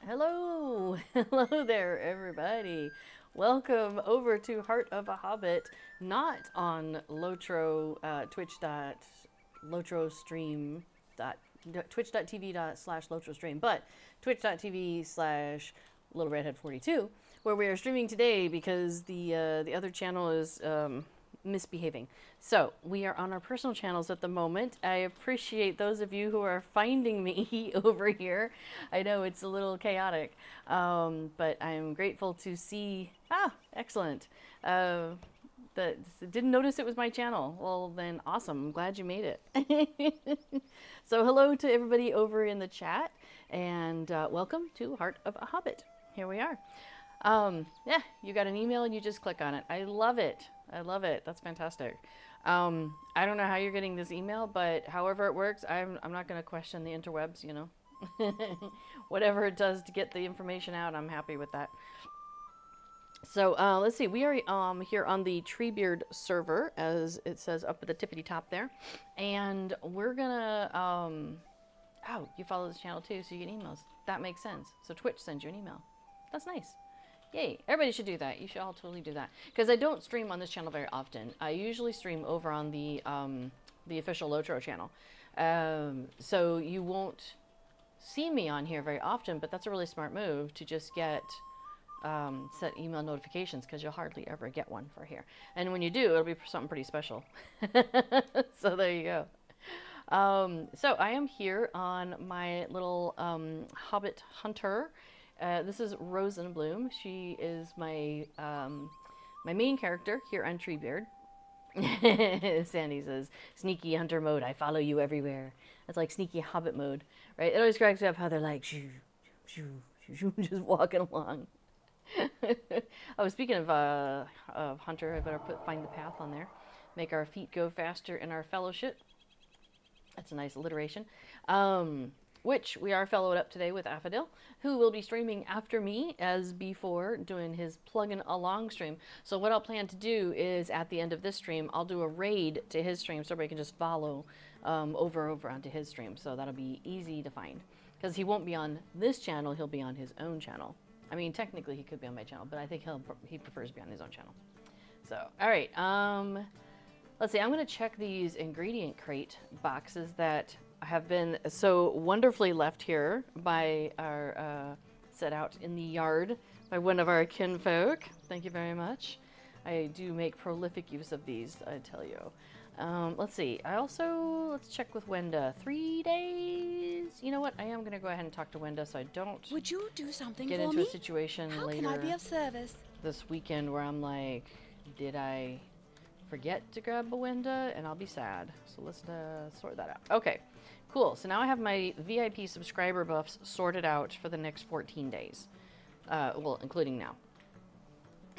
Hello, hello there, everybody. Welcome over to Heart of a Hobbit, not on LOTRO, twitch.tv/LOTRO stream, but twitch.tv/LittleRedhead42, where we are streaming today because the other channel is misbehaving. So we are on our personal channels at the moment. I appreciate those of you who are finding me over here. I know it's a little chaotic, but I'm grateful to see. Excellent. That didn't notice it was my channel. Well, then awesome. I'm glad you made it. So hello to everybody over in the chat, and welcome to Heart of a Hobbit. Here we are. Yeah, you got an email and you just click on it. I love it. I love it. That's fantastic. I don't know how you're getting this email, but however it works, I'm not going to question the interwebs, you know. Whatever it does to get the information out, I'm happy with that. So let's see. We are here on the Treebeard server, as it says up at the tippity top there. And we're going to... oh, you follow this channel too, so you get emails. That makes sense. So Twitch sends you an email. That's nice. Yay, everybody should do that. You should all totally do that. Because I don't stream on this channel very often. I usually stream over on the official LOTRO channel. So you won't see me on here very often, but that's a really smart move to just get set email notifications, because you'll hardly ever get one for here. And when you do, it'll be something pretty special. So there you go. So I am here on my little Hobbit Hunter. This is Rosenbloom. She is my my main character here on Treebeard. Sandy says, "Sneaky hunter mode. I follow you everywhere." That's like sneaky Hobbit mode, right? It always cracks me up how they're like, shoo, shoo, shoo, shoo, just walking along. Oh, speaking of hunter, I better find the path on there. Make our feet go faster in our fellowship. That's a nice alliteration. Which we are fellowed up today with Affadil, who will be streaming after me as before, doing his plug-in along stream. So what I'll plan to do is at the end of this stream, I'll do a raid to his stream so everybody can just follow over onto his stream. So that'll be easy to find, because he won't be on this channel, he'll be on his own channel. I mean, technically he could be on my channel, but I think he prefers to be on his own channel. So, all right, let's see, I'm gonna check these ingredient crate boxes that have been so wonderfully left here by our set out in the yard by one of our kinfolk. Thank you very much. I do make prolific use of these, I tell you. Let's see. Let's check with Wenda. 3 days. You know what? I am going to go ahead and talk to Wenda so I don't Would you do something get for into me? a situation How later can I be of service? this weekend where I'm like, did I forget to grab a Wenda? And I'll be sad. So let's sort that out. Okay. Cool. So now I have my VIP subscriber buffs sorted out for the next 14 days. Well, including now.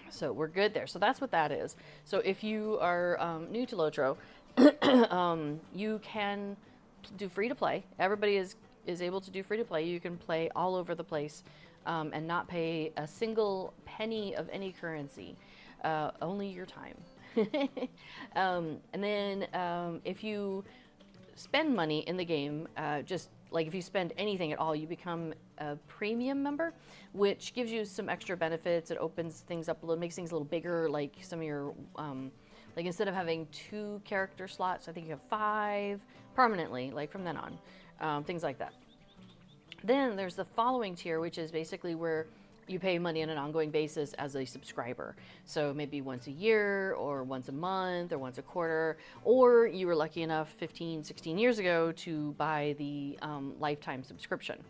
So we're good there. So that's what that is. So if you are new to LOTRO, you can do free to play. Everybody is able to do free to play. You can play all over the place and not pay a single penny of any currency, only your time. And then if you spend money in the game, just like if you spend anything at all, you become a premium member, which gives you some extra benefits. It opens things up a little, makes things a little bigger, like some of your, like instead of having 2 character slots, I think you have 5 permanently, like from then on, things like that. Then there's the following tier, which is basically where you pay money on an ongoing basis as a subscriber. So maybe once a year or once a month or once a quarter, or you were lucky enough 15, 16 years ago to buy the lifetime subscription.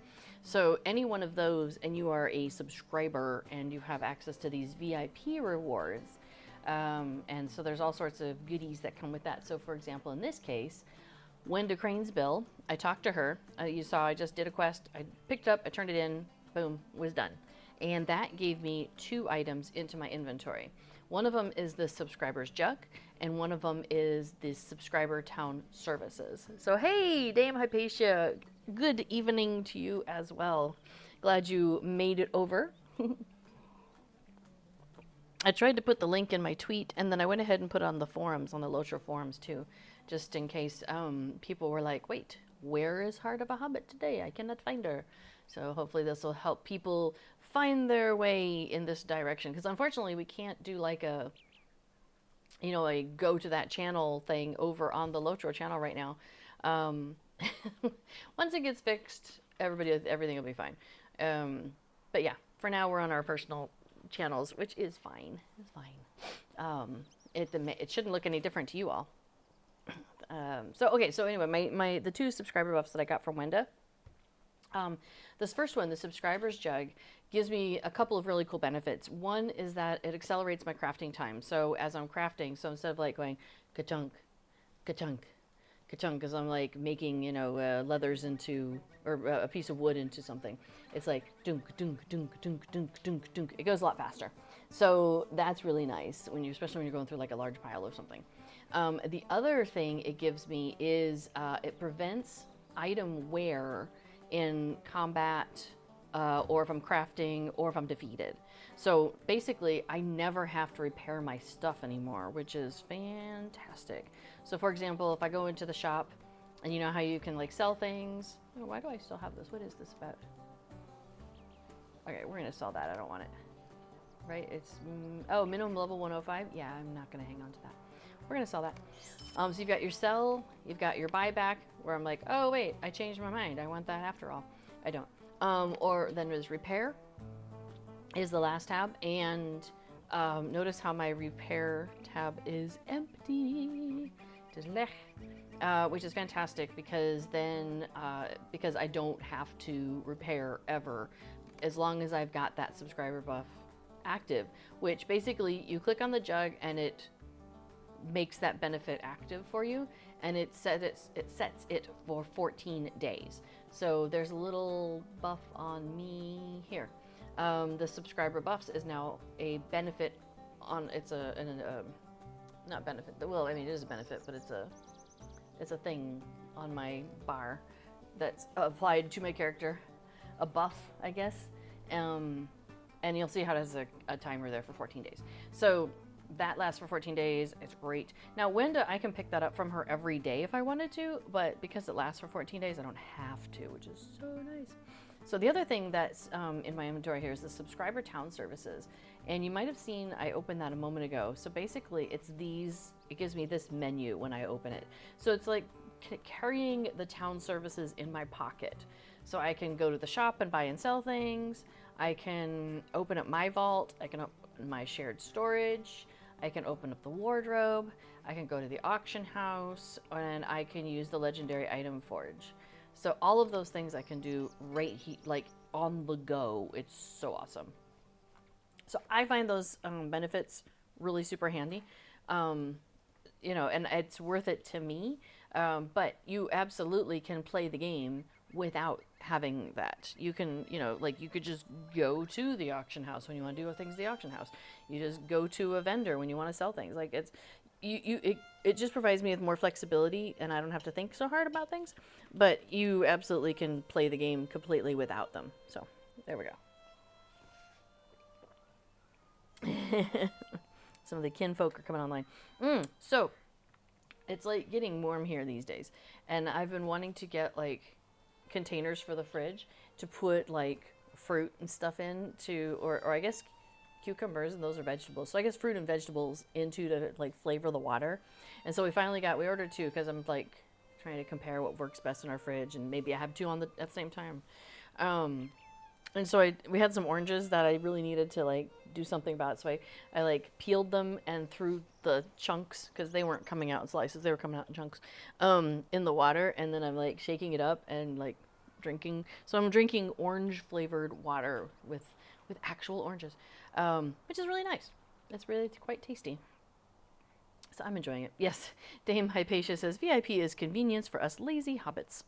So any one of those, and you are a subscriber and you have access to these VIP rewards. And so there's all sorts of goodies that come with that. So for example, in this case, Wenda Crane's bill. I talked to her. You saw I just did a quest. I picked it up, I turned it in, boom, was done. And that gave me 2 items into my inventory. One of them is the subscriber's jug, and one of them is the subscriber town services. So hey, Dame Hypatia, good evening to you as well. Glad you made it over. I tried to put the link in my tweet, and then I went ahead and put it on the forums, on the LOTRO forums too, just in case people were like, wait, where is Heart of a Hobbit today? I cannot find her. So hopefully this will help people find their way in this direction, because unfortunately we can't do like a, you know, a go to that channel thing over on the LOTRO channel right now. Once it gets fixed, everything will be fine. But yeah, for now we're on our personal channels, which is fine. It's fine. It shouldn't look any different to you all. So anyway, the 2 subscriber buffs that I got from Wenda. This first one, the subscriber's jug, gives me a couple of really cool benefits. One is that it accelerates my crafting time. So as I'm crafting, so instead of like going ka-chunk, ka-chunk, ka-chunk, as I'm like making, you know, leathers into, or a piece of wood into something, it's like dunk, dunk, dunk, dunk, dunk, dunk, dunk. It goes a lot faster. So that's really nice especially when you're going through like a large pile of something. The other thing it gives me is it prevents item wear in combat, or if I'm crafting, or if I'm defeated. So basically, I never have to repair my stuff anymore, which is fantastic. So for example, if I go into the shop, and you know how you can like sell things. Oh, why do I still have this? What is this about? Okay, we're gonna sell that. I don't want it. Right? It's minimum level 105. Yeah, I'm not gonna hang on to that. We're gonna sell that. So you've got your sell, you've got your buyback, where I'm like, oh wait, I changed my mind. I want that after all. I don't. Or then there's repair is the last tab, and notice how my repair tab is empty, which is fantastic, because then because I don't have to repair ever, as long as I've got that subscriber buff active, which basically you click on the jug and it makes that benefit active for you, and it sets it for 14 days. So there's a little buff on me here. The subscriber buffs is now a benefit on, not benefit, well, I mean, it is a benefit, but it's a thing on my bar that's applied to my character, a buff, I guess. And you'll see how it has a timer there for 14 days. So that lasts for 14 days. It's great. Now, Wenda, I can pick that up from her every day if I wanted to, but because it lasts for 14 days, I don't have to, which is so nice. So the other thing that's in my inventory here is the subscriber town services. And you might have seen I opened that a moment ago. So basically, it gives me this menu when I open it. So it's like carrying the town services in my pocket. So I can go to the shop and buy and sell things. I can open up my vault. I can open my shared storage. I can open up the wardrobe. I can go to the auction house, and I can use the legendary item forge. So all of those things I can do right here, like on the go. It's so awesome. So I find those benefits really super handy. You know, and it's worth it to me. But you absolutely can play the game without having that. You can, you know, like you could just go to the auction house when you want to do things at the auction house. You just go to a vendor when you want to sell things. Like it just provides me with more flexibility, and I don't have to think so hard about things. But you absolutely can play the game completely without them. So there we go. Some of the kinfolk are coming online. So it's like getting warm here these days, and I've been wanting to get like containers for the fridge to put like fruit and stuff into, or I guess cucumbers, and those are vegetables. So I guess fruit and vegetables into to like flavor the water. And so we ordered 2 because I'm like trying to compare what works best in our fridge, and maybe I have 2 at the same time. And so we had some oranges that I really needed to like do something about. So I like peeled them and threw the chunks, because they weren't coming out in slices, they were coming out in chunks, in the water. And then I'm like shaking it up and like drinking. So I'm drinking orange flavored water with actual oranges, which is really nice. It's really quite tasty. So I'm enjoying it. Yes, Dame Hypatia says VIP is convenience for us lazy hobbits.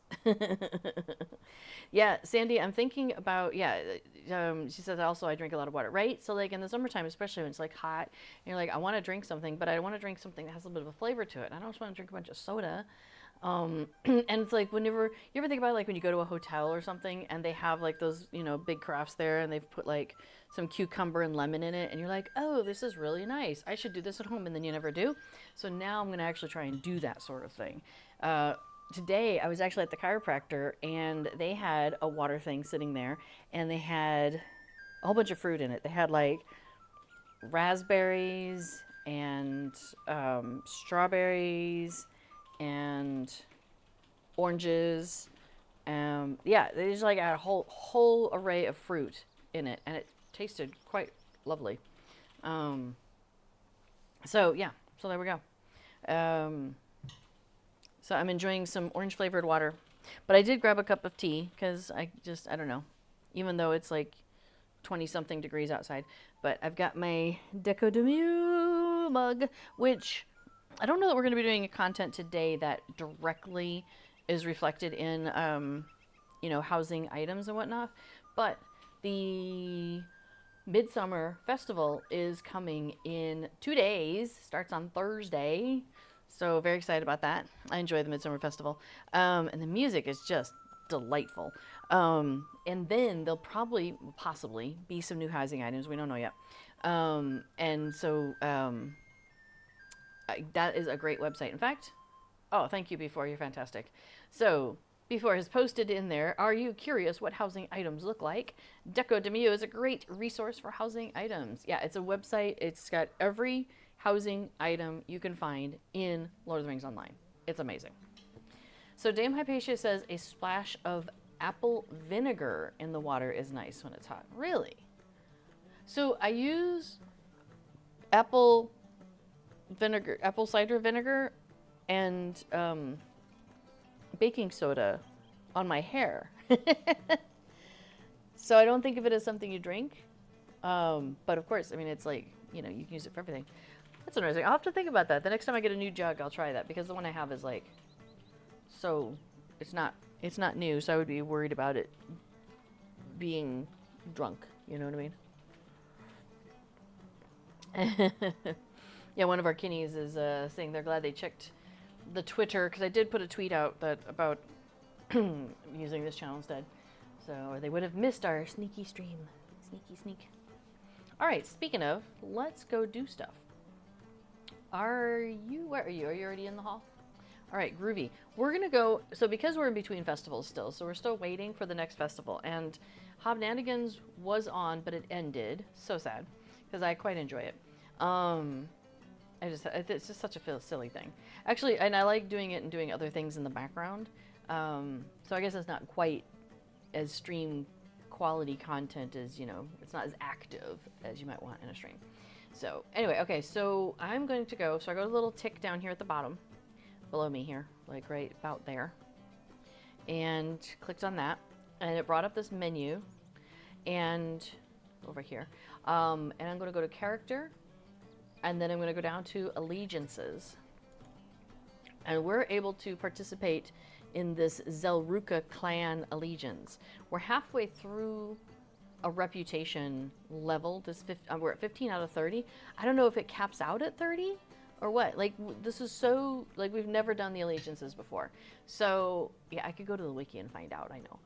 Yeah, Sandy, I'm thinking about, she says also I drink a lot of water, right? So like in the summertime, especially when it's like hot, and you're like, I want to drink something, but I want to drink something that has a little bit of a flavor to it. I don't just want to drink a bunch of soda. And it's like whenever you ever think about like when you go to a hotel or something and they have like those, big crafts there and they've put like some cucumber and lemon in it and you're like, oh, this is really nice. I should do this at home, and then you never do. So now I'm going to actually try and do that sort of thing. Today I was actually at the chiropractor and they had a water thing sitting there and they had a whole bunch of fruit in it. They had like raspberries and strawberries and oranges. Yeah, they just like had a whole array of fruit in it, and it tasted quite lovely. So yeah, so there we go. So I'm enjoying some orange flavored water, but I did grab a cup of tea because I don't know, even though it's like 20 something degrees outside, but I've got my Deco de Mieux mug, which I don't know that we're going to be doing a content today that directly is reflected in, housing items and whatnot, but the Midsummer Festival is coming in 2 days, starts on Thursday. So very excited about that. I enjoy the Midsummer Festival. And the music is just delightful. And then there'll possibly be some new housing items. We don't know yet. And so that is a great website. In fact, thank you, Before. You're fantastic. So Before has posted in there, are you curious what housing items look like? Deco de Mieux is a great resource for housing items. Yeah, it's a website. It's got every housing item you can find in Lord of the Rings Online. It's amazing. So Dame Hypatia says a splash of apple vinegar in the water is nice when it's hot. Really? So I use apple cider vinegar, and baking soda on my hair. So I don't think of it as something you drink. But of course, I mean, it's like, you can use it for everything. That's interesting. I'll have to think about that. The next time I get a new jug, I'll try that, because the one I have is like, so it's not new, so I would be worried about it being drunk. You know what I mean? Yeah, one of our kinnies is saying they're glad they checked the Twitter, because I did put a tweet out about using this channel instead. So, or they would have missed our sneaky stream. Sneak. All right, speaking of, let's go do stuff. Where are you? Are you already in the hall? All right, groovy. We're going to go, so because we're in between festivals still, so we're still waiting for the next festival. And Hobnanigans was on, but it ended. So sad, because I quite enjoy it. It's just such a silly thing. Actually, and I like doing it and doing other things in the background. So I guess it's not quite as stream quality content as, it's not as active as you might want in a stream. So anyway, okay, so I'm going to go, so I go to the little tick down here at the bottom, below me here, like right about there, and clicked on that, and it brought up this menu, and over here, and I'm going to go to character, and then I'm going to go down to allegiances, and we're able to participate in this Zhélruka clan allegiance. We're halfway through a reputation level. We're at 15 out of 30. I don't know if it caps out at 30 or what. Like, this is so, like, we've never done the allegiances before. So yeah, I could go to the wiki and find out, I know.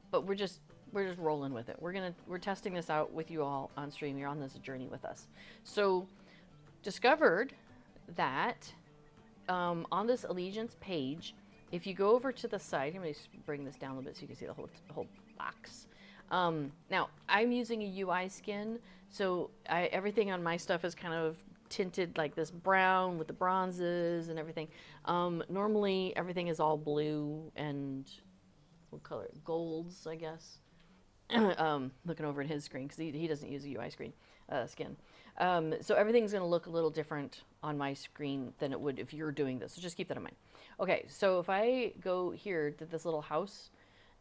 But we're just rolling with it. We're testing this out with you all on stream. You're on this journey with us. So discovered that on this allegiance page, if you go over to the side, let me bring this down a little bit so you can see the whole box. Now I'm using a UI skin, so everything on my stuff is kind of tinted like this brown with the bronzes and everything. Normally everything is all blue and what color? Golds, I guess. Looking over at his screen because he doesn't use a UI skin. So everything's going to look a little different on my screen than it would if you're doing this. So just keep that in mind. Okay, so if I go here to this little house,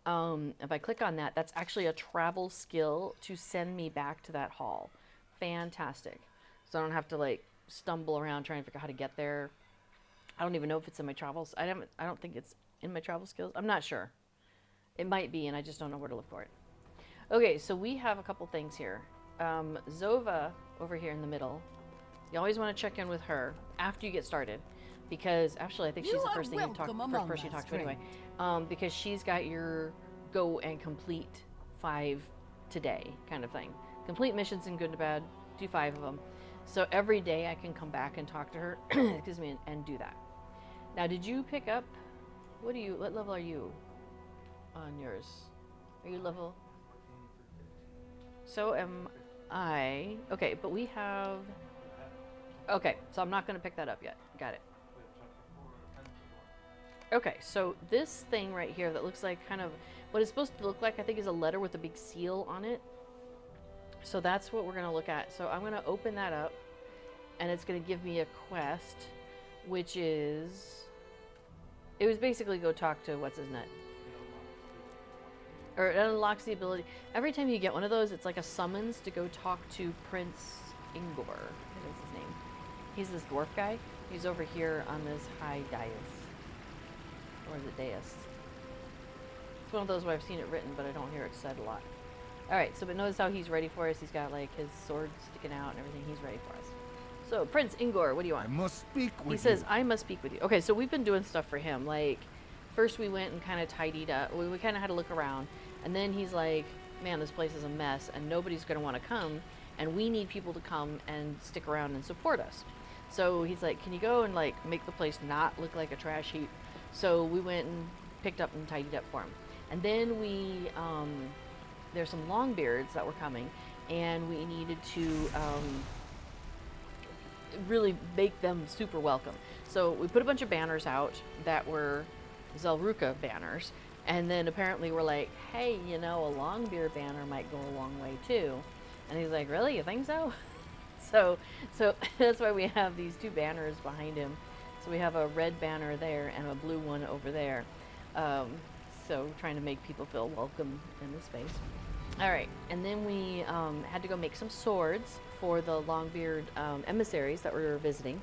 if I click on that, that's actually a travel skill to send me back to that hall. Fantastic. So I don't have to like stumble around trying to figure out how to get there. I don't even know if it's in my travels. I don't think it's in my travel skills. I'm not sure. It might be, and I just don't know where to look for it. Okay, so we have a couple things here. Zova over here in the middle. You always want to check in with her after you get started, because actually I think she's the first thing you talk. First person you talk to anyway, because she's got your go and complete 5 today kind of thing. Complete missions in good and bad. Do 5 of them. So every day I can come back and talk to her. Excuse me, and do that. Now, did you pick up? What level are you on yours? Are you level? So am I. Okay, but we have. Okay, so I'm not going to pick that up yet. Got it. Okay, so this thing right here that looks like kind of what it's supposed to look like, I think, is a letter with a big seal on it. So that's what we're going to look at. So I'm going to open that up, and it's going to give me a quest, which is. It was basically go talk to what's his nut. Or it unlocks the ability. Every time you get one of those, it's like a summons to go talk to Prince Ingor. What is his name? He's this dwarf guy. He's over here on this high dais. Or is it dais? It's one of those where I've seen it written, but I don't hear it said a lot. Alright, so but notice how he's ready for us. He's got like his sword sticking out and everything. He's ready for us. So, Prince Ingor, what do you want? I must speak with you. He says, I must speak with you. Okay, so we've been doing stuff for him. Like, first we went and kind of tidied up. We kind of had to look around. And then he's like, man, this place is a mess and nobody's going to want to come. And we need people to come and stick around and support us. So he's like, can you go and like make the place not look like a trash heap? So we went and picked up and tidied up for him. And then we, there's some longbeards that were coming. And we needed to really make them super welcome. So we put a bunch of banners out that were Zhélruka banners. And then apparently we're like, hey, you know, a Longbeard banner might go a long way too. And he's like, really? You think so? So that's why we have these 2 banners behind him. So we have a red banner there and a blue one over there. So trying to make people feel welcome in the space. All right, and then we had to go make some swords for the Longbeard emissaries that we were visiting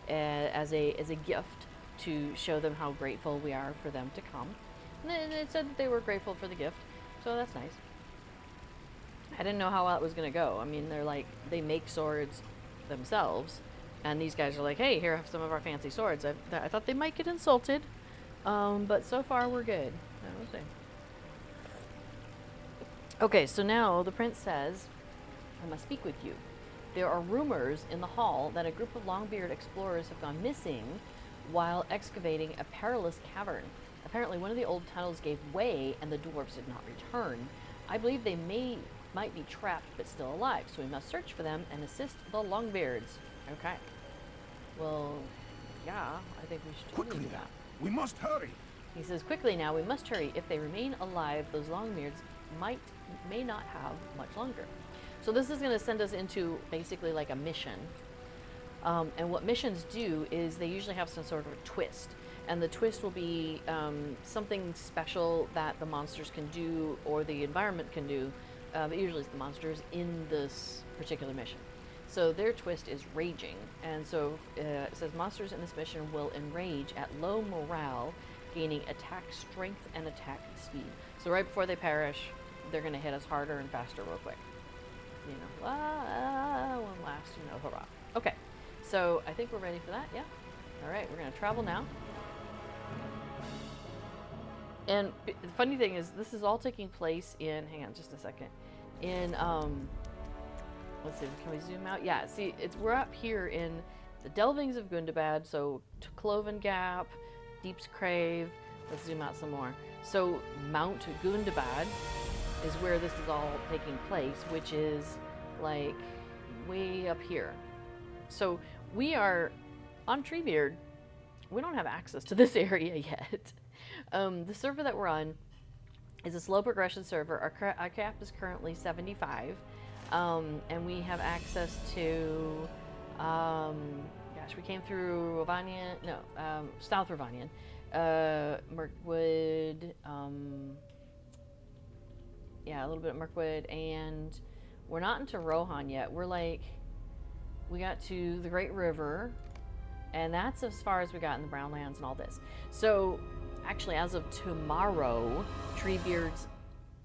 as a gift to show them how grateful we are for them to come. And it said that they were grateful for the gift, so that's nice. I didn't know how that was going to go. I mean, they make swords themselves, and these guys are like, hey, here, have some of our fancy swords. I thought they might get insulted, but so far we're good. We'll see. Okay, so now the prince says, I must speak with you. There are rumors in the hall that a group of Longbeard explorers have gone missing while excavating a perilous cavern. Apparently, one of the old tunnels gave way and the dwarves did not return. I believe they might be trapped but still alive, so we must search for them and assist the Longbeards. Okay. Well, yeah, I think we should totally do that. We must hurry. He says, quickly now, we must hurry. If they remain alive, those Longbeards may not have much longer. So this is going to send us into basically like a mission. And what missions do is they usually have some sort of a twist. And the twist will be something special that the monsters can do or the environment can do. But usually it's the monsters in this particular mission. So their twist is raging. And so it says monsters in this mission will enrage at low morale, gaining attack strength and attack speed. So right before they perish, they're going to hit us harder and faster real quick. You know, one last, hurrah. Okay, so I think we're ready for that, yeah? All right, we're going to travel now. And the funny thing is, this is all taking place in, hang on just a second, in, let's see, can we zoom out? Yeah, see, we're up here in the Delvings of Gundabad, so Cloven Gap, Deep's Crave, let's zoom out some more. So Mount Gundabad is where this is all taking place, which is like way up here. So we are on Treebeard. We don't have access to this area yet. The server that we're on is a slow progression server. Our cap is currently 75, and we have access to, we came through Ravanian, South Ravanian, Mirkwood, a little bit of Mirkwood, and we're not into Rohan yet. We're like we got to the Great River, and that's as far as we got in the Brownlands and all this. So actually, as of tomorrow, Treebeard's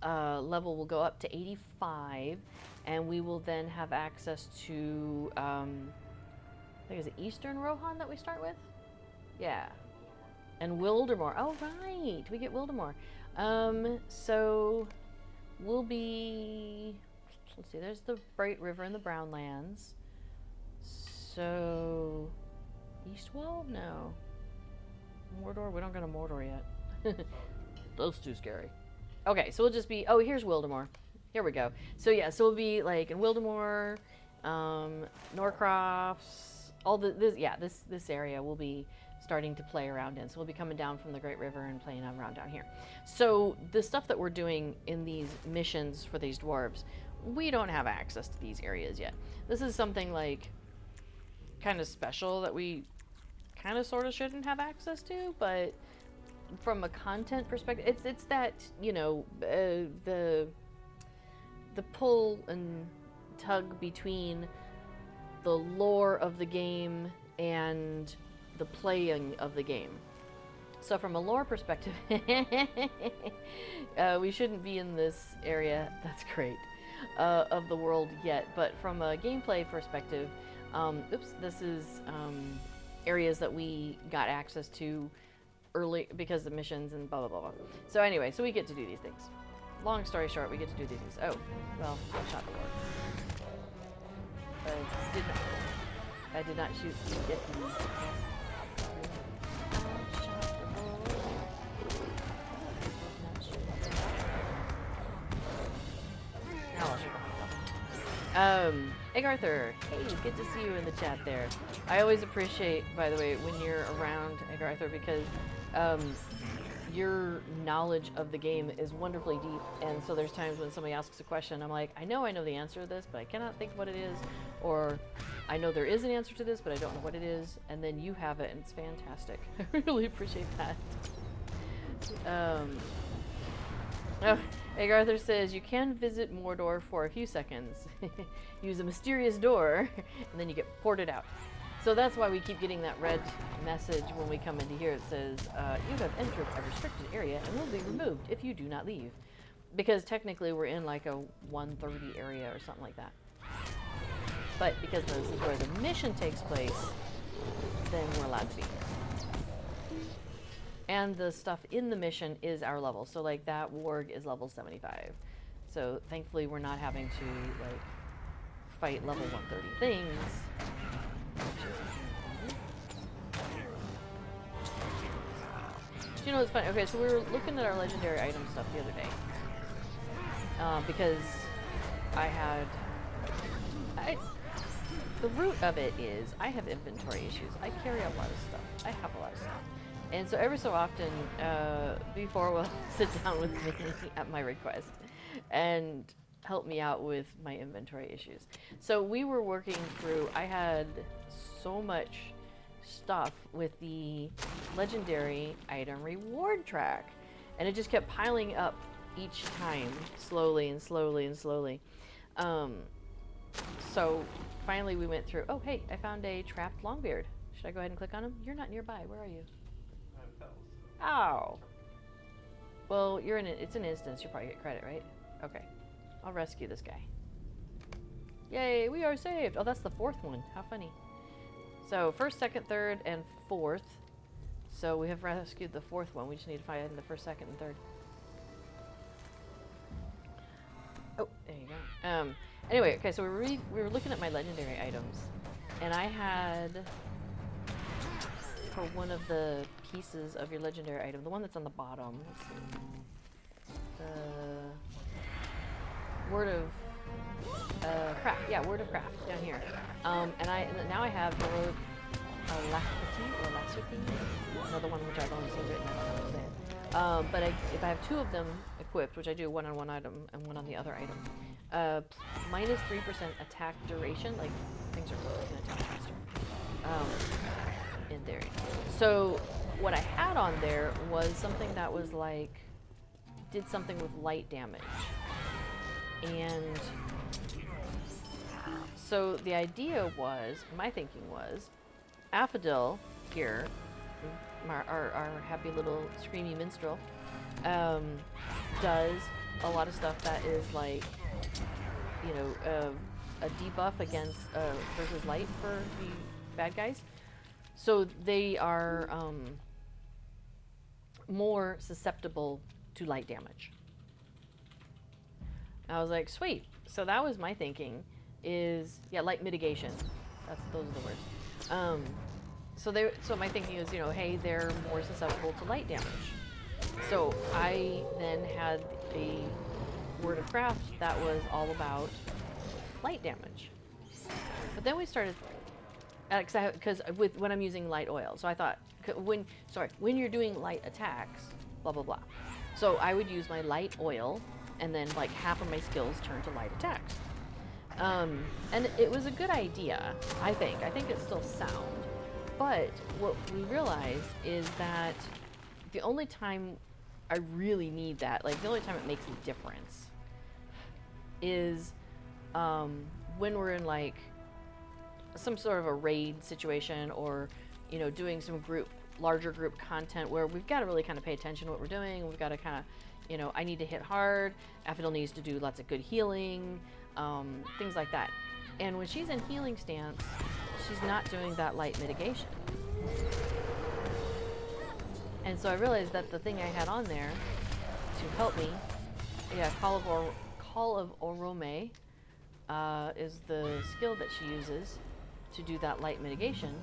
level will go up to 85, and we will then have access to, I think it's Eastern Rohan that we start with? Yeah. And Wildemore. Oh, right. We get Wildemore. So we'll be, let's see, there's the Bright River and the Brownlands. So, Eastwell? No. Mordor? We don't go to Mordor yet. Those too scary. Okay, so we'll just be, oh, here's Wildemore. Here we go. So yeah, so we'll be like in Wildemore, Norcrofts, all this area we'll be starting to play around in. So we'll be coming down from the Great River and playing around down here. So the stuff that we're doing in these missions for these dwarves, we don't have access to these areas yet. This is something like kind of special that we kind of sort of shouldn't have access to, but from a content perspective, it's that, you know, the pull and tug between the lore of the game and the playing of the game. So from a lore perspective, we shouldn't be in this area, that's great, of the world yet, but from a gameplay perspective, this is areas that we got access to early because of missions and blah blah blah blah. So anyway, so we get to do these things. Long story short, we get to do these things. Oh, well, I shot the war. I did not shoot the Yeti. Now I'll shoot myself. Egg Arthur, hey, good to see you in the chat there. I always appreciate, by the way, when you're around, Egg Arthur, because your knowledge of the game is wonderfully deep, and so there's times when somebody asks a question, I'm like, I know the answer to this, but I cannot think of what it is, or I know there is an answer to this, but I don't know what it is, and then you have it, and it's fantastic. I really appreciate that. Oh, Egg Arthur says, you can visit Mordor for a few seconds. Use a mysterious door, and then you get ported out. So that's why we keep getting that red message when we come into here. It says, you have entered a restricted area and will be removed if you do not leave. Because technically we're in like a 130 area or something like that. But because this is where the mission takes place, then we're allowed to be here. And the stuff in the mission is our level. So like that warg is level 75. So thankfully we're not having to like fight level 130 things. You know, it's funny. Okay, so we were looking at our legendary item stuff the other day. Because the root of it is I have inventory issues. I carry a lot of stuff. I have a lot of stuff. And so every so often, before will sit down with me at my request and help me out with my inventory issues. So we were working through, I had so much stuff with the legendary item reward track, and it just kept piling up each time, slowly and slowly and slowly. So finally we went through, oh hey, I found a trapped longbeard. Should I go ahead and click on him? You're not nearby, where are you? Ow. Well, you're in it's an instance, you'll probably get credit, right? Okay. I'll rescue this guy. Yay, we are saved! Oh, that's the fourth one. How funny. So, first, second, third, and fourth. So, we have rescued the fourth one. We just need to find the first, second, and third. Oh, there you go. Anyway, okay, so we were looking at my legendary items. And I had, for one of the pieces of your legendary item, the one that's on the bottom, let's see. Word of craft, yeah, word of craft down here. And now I have heroic alacrity or lacerty, another one which I've only seen written. I don't know how to say it. But if I have two of them equipped, which I do, one on one item and one on the other item, minus 3% attack duration, like things are can attack faster. In there. So what I had on there was something that was like did something with light damage. And So the idea was, my thinking was, Affodil here, our happy little screamy minstrel, does a lot of stuff that is like, you know, a debuff against versus light for the bad guys. So they are more susceptible to light damage. I was like, sweet. So that was my thinking. Is light mitigation. Those are the words. So my thinking is, you know, hey, they're more susceptible to light damage. So I then had a word of craft that was all about light damage. But then we started, because when I'm using light oil, so I thought when you're doing light attacks, blah blah blah. So I would use my light oil, and then like half of my skills turn to light attacks. And it was a good idea, I think. I think it's still sound. But what we realized is that the only time I really need that, like the only time it makes a difference, is when we're in like some sort of a raid situation, or, you know, doing some larger group content where we've got to really kind of pay attention to what we're doing. We've got to kind of, you know, I need to hit hard. Affodil needs to do lots of good healing, things like that. And when she's in healing stance, she's not doing that light mitigation. And so I realized that the thing I had on there to help me, Call of Orome is the skill that she uses to do that light mitigation.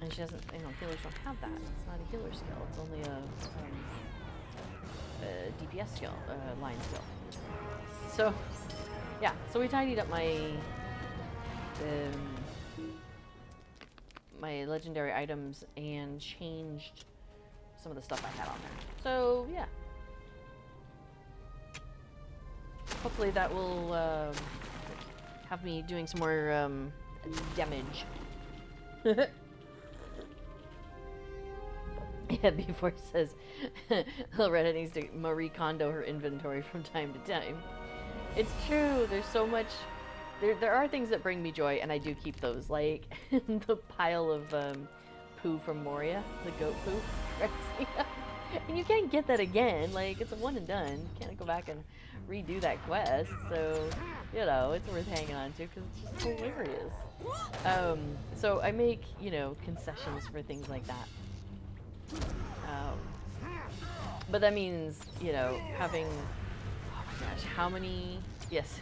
And she doesn't, you know, healers don't have that. It's not a healer skill. It's only a DPS skill, line skill. So, yeah. So we tidied up my my legendary items and changed some of the stuff I had on there. So yeah. Hopefully that will have me doing some more damage. Yeah, before it says Loretta needs to Marie Kondo her inventory from time to time. It's true. There's so much. There are things that bring me joy, and I do keep those. Like the pile of poo from Moria, the goat poo. And you can't get that again. Like, it's a one and done. You can't go back and redo that quest. So, you know, it's worth hanging on to because it's just hilarious. So I make, you know, concessions for things like that. But that means, you know, having, oh my gosh, how many, yes,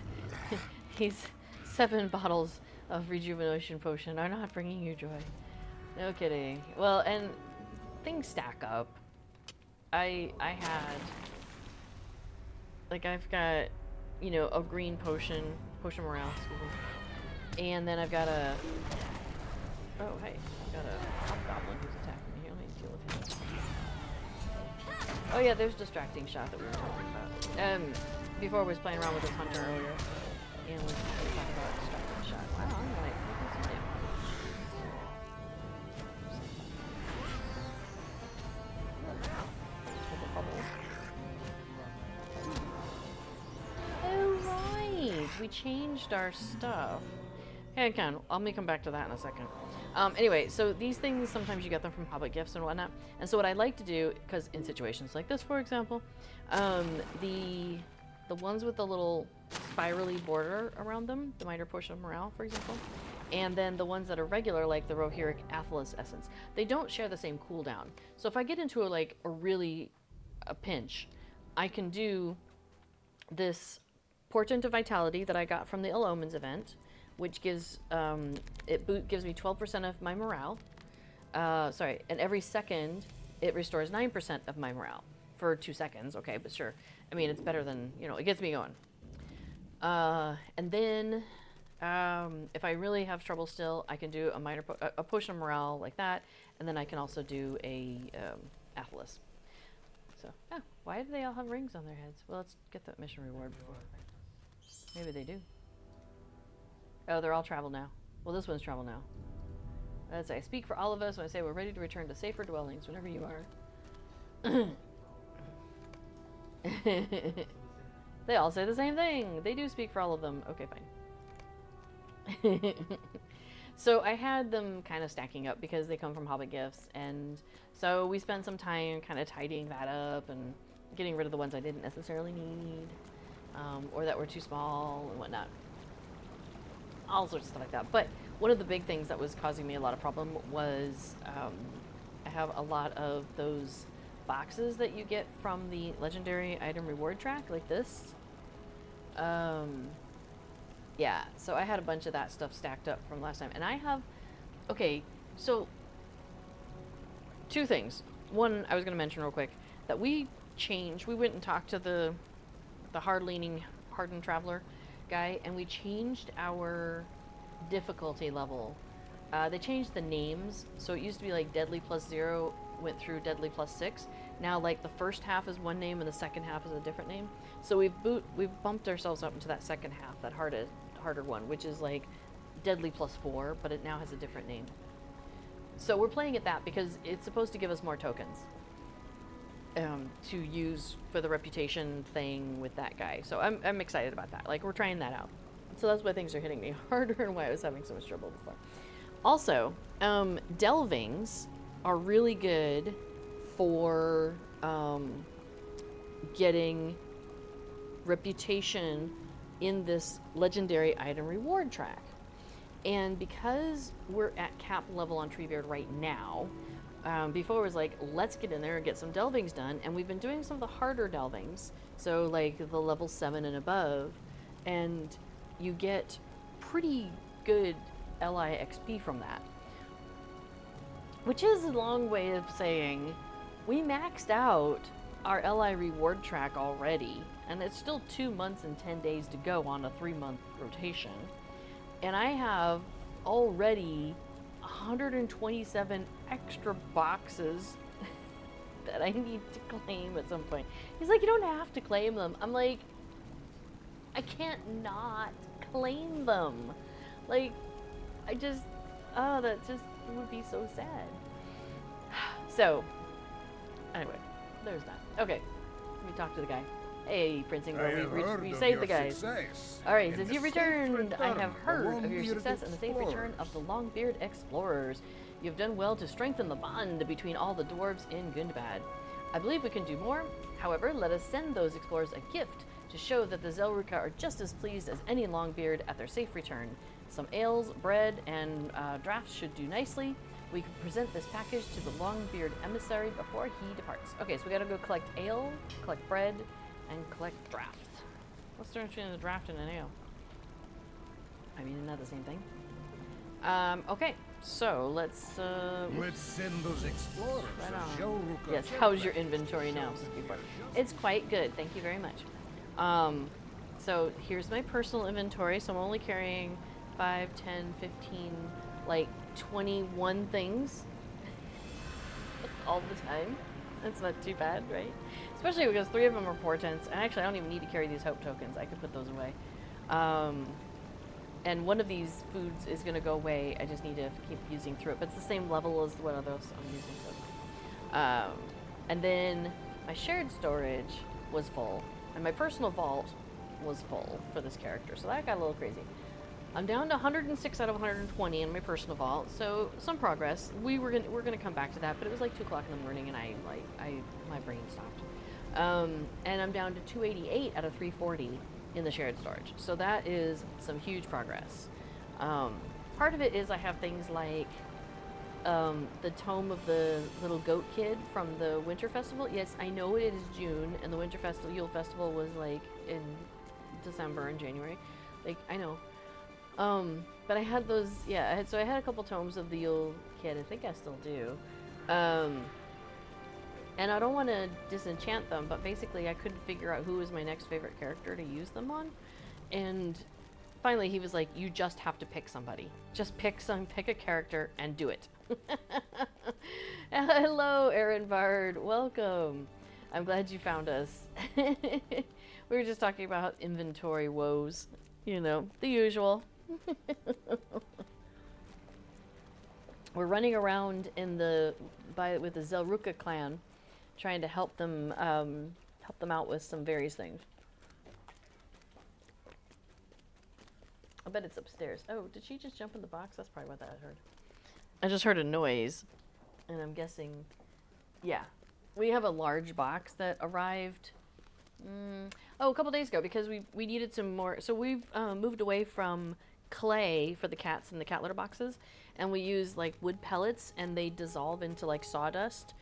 these 7 bottles of rejuvenation potion are not bringing you joy. No kidding. Well, and things stack up. I had, like, I've got, you know, a green potion morale, excuse me. And then I've got a, oh, hey, I've got a hobgoblin who's attacking me here. Let me deal with him. Oh yeah, there's distracting shot that we were talking about. Before I was playing around with this hunter earlier, and was talking about distracting shot. Wow, I'm like making some damage. Oh right, we changed our stuff. Hey, let me come back to that in a second. Anyway, so these things, sometimes you get them from Hobbit gifts and whatnot. And so what I like to do, because in situations like this, for example, the ones with the little spirally border around them, the minor potion of morale, for example, and then the ones that are regular, like the Rohirric Athelas essence, they don't share the same cooldown. So if I get into a pinch, I can do this Portent of Vitality that I got from the Ill Omens event, which gives gives me 12% of my morale. And every second it restores 9% of my morale for 2 seconds. Okay, but sure. I mean, it's better than, you know, it gets me going. And then if I really have trouble still, I can do a potion of morale like that, and then I can also do a Athelas. So, yeah. Why do they all have rings on their heads? Well, let's get that mission reward before. Maybe they do. Oh, they're all travel now. Well, this one's travel now. Let's say, I speak for all of us when I say we're ready to return to safer dwellings whenever you are. They all say the same thing. They do speak for all of them. Okay, fine. So I had them kind of stacking up because they come from Hobbit gifts, and so we spent some time kind of tidying that up and getting rid of the ones I didn't necessarily need, or that were too small and whatnot. All sorts of stuff like that. But one of the big things that was causing me a lot of problem was I have a lot of those boxes that you get from the legendary item reward track, like this. Yeah, so I had a bunch of that stuff stacked up from last time, and I have, okay, so two things. One, I was going to mention real quick that we went and talked to the hard-leaning hardened traveler guy, and we changed our difficulty level. They changed the names, so it used to be like deadly +0 went through deadly +6. Now, like, the first half is one name and the second half is a different name. So we've bumped ourselves up into that second half, that harder one, which is like deadly +4, but it now has a different name. So we're playing at that because it's supposed to give us more tokens to use for the reputation thing with that guy. So I'm excited about that. Like, we're trying that out. So that's why things are hitting me harder and why I was having so much trouble before. Also, delvings are really good for getting reputation in this legendary item reward track. And because we're at cap level on Treebeard right now, before it was like, let's get in there and get some delvings done. And we've been doing some of the harder delvings, so like the level 7 and above, and you get pretty good LI XP from that. Which is a long way of saying we maxed out our LI reward track already, and it's still 2 months and 10 days to go on a 3-month rotation. And I have already 127 extra boxes that I need to claim at some point. He's like, you don't have to claim them. I'm like, I can't not claim them. Like, I just, oh, that just would be so sad. So, anyway, there's that. Okay, let me talk to the guy. Hey, Prince Ingvar, we saved the guys. Alright, he says, you've returned. I have heard of your success and the safe return of the Longbeard Explorers. You've done well to strengthen the bond between all the dwarves in Gundabad. I believe we can do more. However, let us send those explorers a gift to show that the Zhélruka are just as pleased as any Longbeard at their safe return. Some ales, bread, and drafts should do nicely. We can present this package to the Longbeard emissary before he departs. Okay, so we gotta go collect ale, collect bread, and collect drafts. What's the difference between a draft and an ale? I mean, isn't that the same thing? Okay, so let's send those explorers. Right on. Yes, how's your inventory now? It's quite good, thank you very much. So here's my personal inventory. So I'm only carrying 5, 10, 15, like 21 things all the time. That's not too bad, right? Especially because 3 of them are portents, and actually I don't even need to carry these hope tokens. I could put those away. And one of these foods is going to go away. I just need to keep using through it, but it's the same level as what others I'm using. So. And then my shared storage was full, and my personal vault was full for this character, so that got a little crazy. I'm down to 106 out of 120 in my personal vault, so some progress. We're gonna come back to that, but it was like 2 o'clock in the morning, and my brain stopped. And I'm down to 288 out of 340 in the shared storage, so that is some huge progress. Part of it is I have things like the Tome of the Little Goat Kid from the Winter Festival. Yes, I know it is June, and the Winter Festival, Yule Festival was like in December and January. Like, I know. But I had those, yeah, so I had a couple tomes of the Yule Kid. I think I still do. And I don't want to disenchant them, but basically I couldn't figure out who was my next favorite character to use them on. And finally he was like, you just have to pick somebody. Just pick a character and do it. Hello, Aaron Bard. Welcome. I'm glad you found us. We were just talking about inventory woes. You know, the usual. We're running around in with the Zhélruka clan, trying to help them out with some various things. I bet it's upstairs. Oh, did she just jump in the box? That's probably what that I heard. I just heard a noise, and I'm guessing, yeah. We have a large box that arrived, a couple days ago because we needed some more. So we've moved away from clay for the cats in the cat litter boxes, and we use like wood pellets, and they dissolve into like sawdust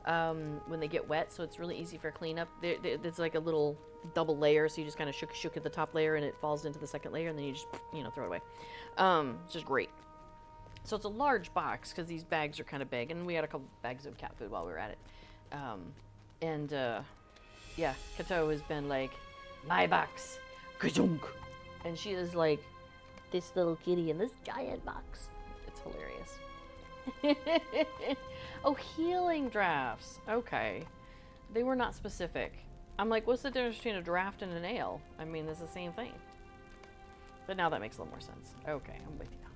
when they get wet, so it's really easy for cleanup. It's like a little double layer, so you just kind of shook at the top layer, and it falls into the second layer, and then you just throw it away. It's just great. So it's a large box because these bags are kind of big, and we had a couple bags of cat food while we were at it. Yeah, Kato has been like, my box, ka-junk. And she is like, this little kitty in this giant box. It's hilarious. Oh, healing drafts. Okay. They were not specific. I'm like, what's the difference between a draft and an ale? I mean, it's the same thing. But now that makes a little more sense. Okay, I'm with you now.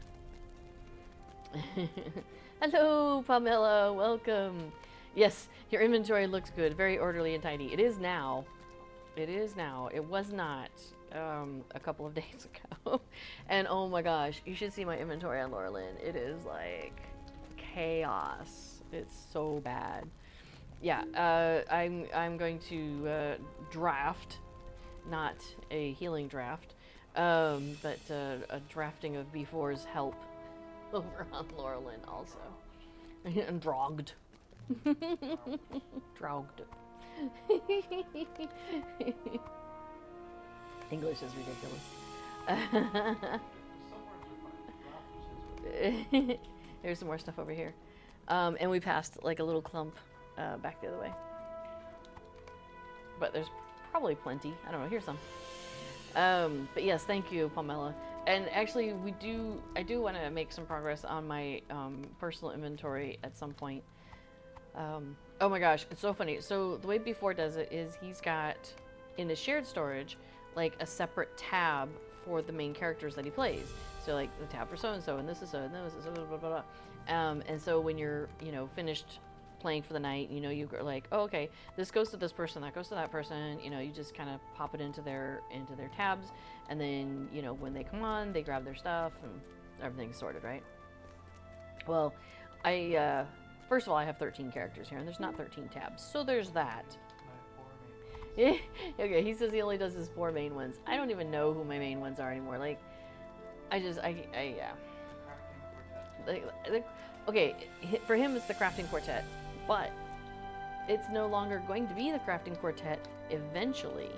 Hello, Pamela. Welcome. Yes, your inventory looks good. Very orderly and tidy. It is now. It is now. It was not a couple of days ago. And oh my gosh, you should see my inventory on Laurelyn. It is like chaos. It's so bad. Yeah, I'm going to draft, not a healing draft, but a drafting of B4's help over on Laurelyn also. And drogged. Drogged. English is ridiculous. There's some more stuff over here. And we passed like a little clump back the other way. But there's probably plenty. I don't know. Here's some. But yes, thank you, Pamela. And actually, I do want to make some progress on my personal inventory at some point. Oh my gosh, it's so funny. So the way B4 does it is he's got, in his shared storage, like a separate tab for the main characters that he plays. So like the tab for so-and-so, and this is so, and this is so, blah, blah, blah, blah. And so when you're, finished playing for the night, you're like, oh, okay, this goes to this person, that goes to that person, you just kind of pop it into their tabs, and then, when they come on, they grab their stuff, and everything's sorted, right? Well, first of all, I have 13 characters here, and there's not 13 tabs, so there's that. Okay, he says he only does his 4 main ones. I don't even know who my main ones are anymore. Like, yeah. Okay, for him it's the crafting quartet, but it's no longer going to be the crafting quartet. Eventually,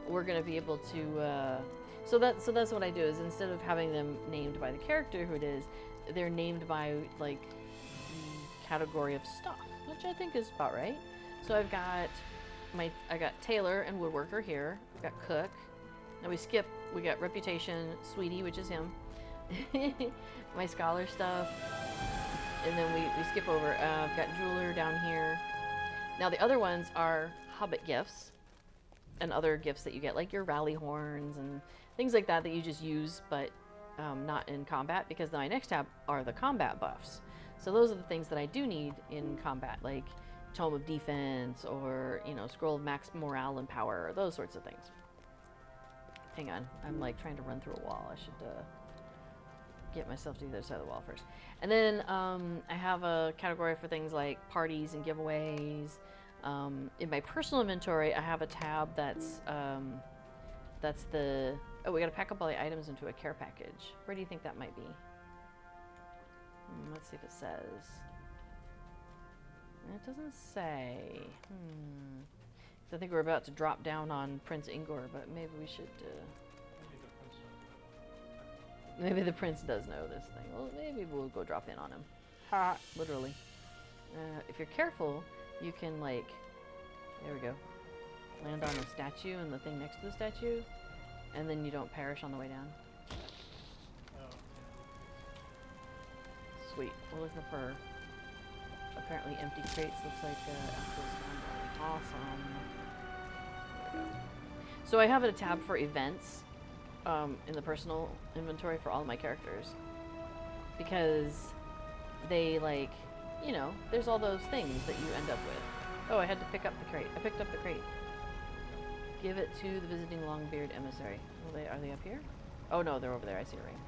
we're going to be able to. So that's what I do is instead of having them named by the character who it is, they're named by like the category of stuff, which I think is about right. So I got tailor and woodworker here. I've got cook. Now we got reputation, sweetie, which is him. My scholar stuff. And then we skip over. I've got jeweler down here. Now the other ones are Hobbit gifts and other gifts that you get, like your rally horns and things like that you just use, but not in combat, because my next tab are the combat buffs. So those are the things that I do need in combat, like Tome of Defense or, Scroll of Max Morale and Power, those sorts of things. Hang on, I'm like trying to run through a wall. I should get myself to the other side of the wall first. And then I have a category for things like parties and giveaways. In my personal inventory, I have a tab that's the, we gotta pack up all the items into a care package. Where do you think that might be? Let's see if it says. It doesn't say. I think we're about to drop down on Prince Ingor, but maybe we should. Maybe the prince does know this thing. Well, maybe we'll go drop in on him. Ha! Literally. If you're careful, you can like. There we go. Land on a statue and the thing next to the statue, and then you don't perish on the way down. Sweet. We're looking for apparently empty crates. Looks like awesome. So I have a tab for events in the personal inventory for all of my characters, because they like, there's all those things that you end up with. Oh, I had to pick up the crate. I picked up the crate. Give it to the visiting Longbeard emissary. Are they up here? Oh no, they're over there. I see a ring.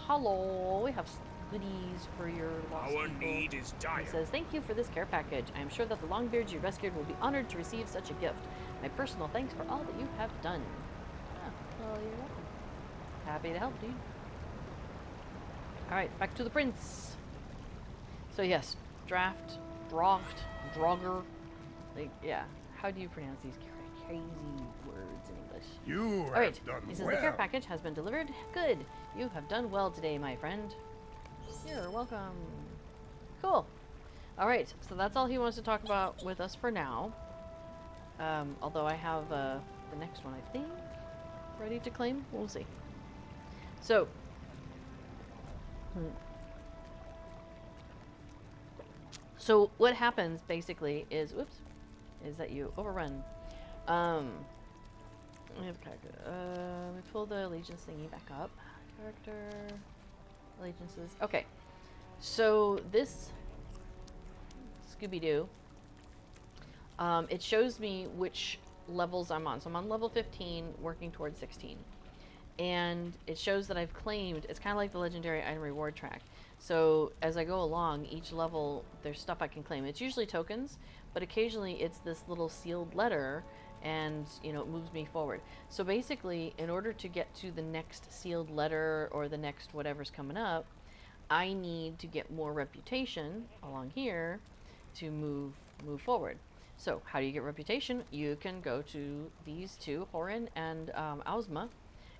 Hello, we have goodies for your lost Our people. need is He dire. says, thank you for this care package. I am sure that the Longbeards you rescued will be honored to receive such a gift. My personal thanks for all that you have done. Ah, well, you're welcome. Happy to help, dude. Alright, back to the prince. So yes, draft, droft, drogger. Like, yeah. How do you pronounce these crazy words in English? You All right. have done He says well. the care package has been delivered. Good. You have done well today, my friend. You're welcome. Cool. All right. So that's all he wants to talk about with us for now. Although I have the next one, I think, ready to claim. We'll see. So. So what happens basically is, whoops, is that you overrun. We pull the allegiance thingy back up. Character, allegiances. Okay, so this Scooby-Doo, it shows me which levels I'm on. So I'm on level 15, working towards 16. And it shows that I've claimed, it's kind of like the legendary item reward track. So as I go along, each level, there's stuff I can claim. It's usually tokens, but occasionally it's this little sealed letter, and you know, it moves me forward. So basically, in order to get to the next sealed letter or the next whatever's coming up, I need to get more reputation along here to move forward. So how do you get reputation? You can go to these two, Horin and Ausma,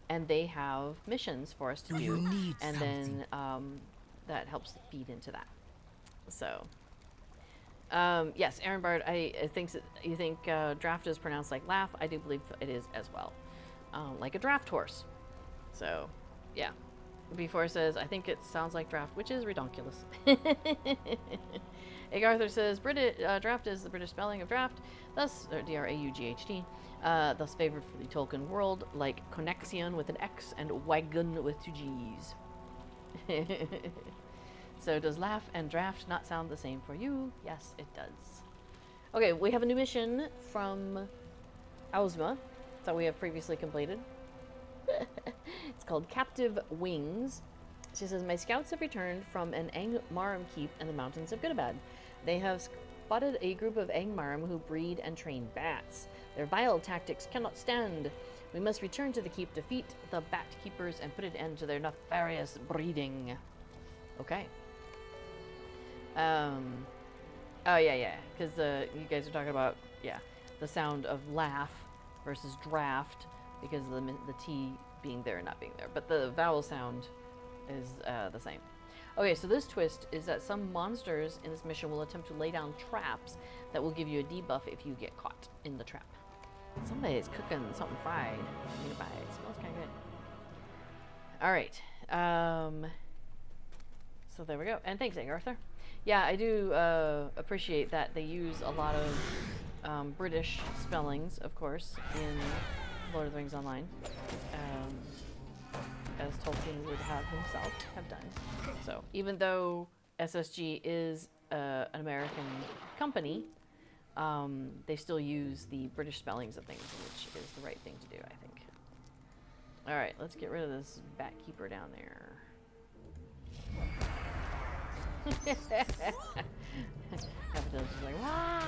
and they have missions for us to do, and then that helps feed into that. So, yes, Aaron Bard, I think you think draft is pronounced like laugh. I do believe it is as well, like a draft horse. So, yeah. Before says, I think it sounds like draft, which is redonkulous. Egg Arthur says, draft is the British spelling of draft, thus, or D-R-A-U-G-H-T, thus favored for the Tolkien world, like connexion with an X and wagon with two G's. So does laugh and draft not sound the same for you? Yes, it does. Okay, we have a new mission from Ausma that we have previously completed. It's called Captive Wings. She says, my scouts have returned from an Angmarum keep in the mountains of Goodabad. They have spotted a group of Angmarum who breed and train bats. Their vile tactics cannot stand. We must return to the keep, defeat the bat keepers, and put an end to their nefarious breeding. Okay. Oh, yeah, because you guys are talking about, yeah, the sound of laugh versus draft, because of the T being there and not being there. But the vowel sound is the same. Okay, so this twist is that some monsters in this mission will attempt to lay down traps that will give you a debuff if you get caught in the trap. Somebody's cooking something fried nearby. It smells kind of good. All right. So there we go. And thanks, Egg Arthur. Yeah, I do appreciate that they use a lot of British spellings, of course, in Lord of the Rings Online, as Tolkien would have himself have done. So even though SSG is an American company, they still use the British spellings of things, which is the right thing to do, I think. All right, let's get rid of this bat keeper down there. Avatar's just like, wah!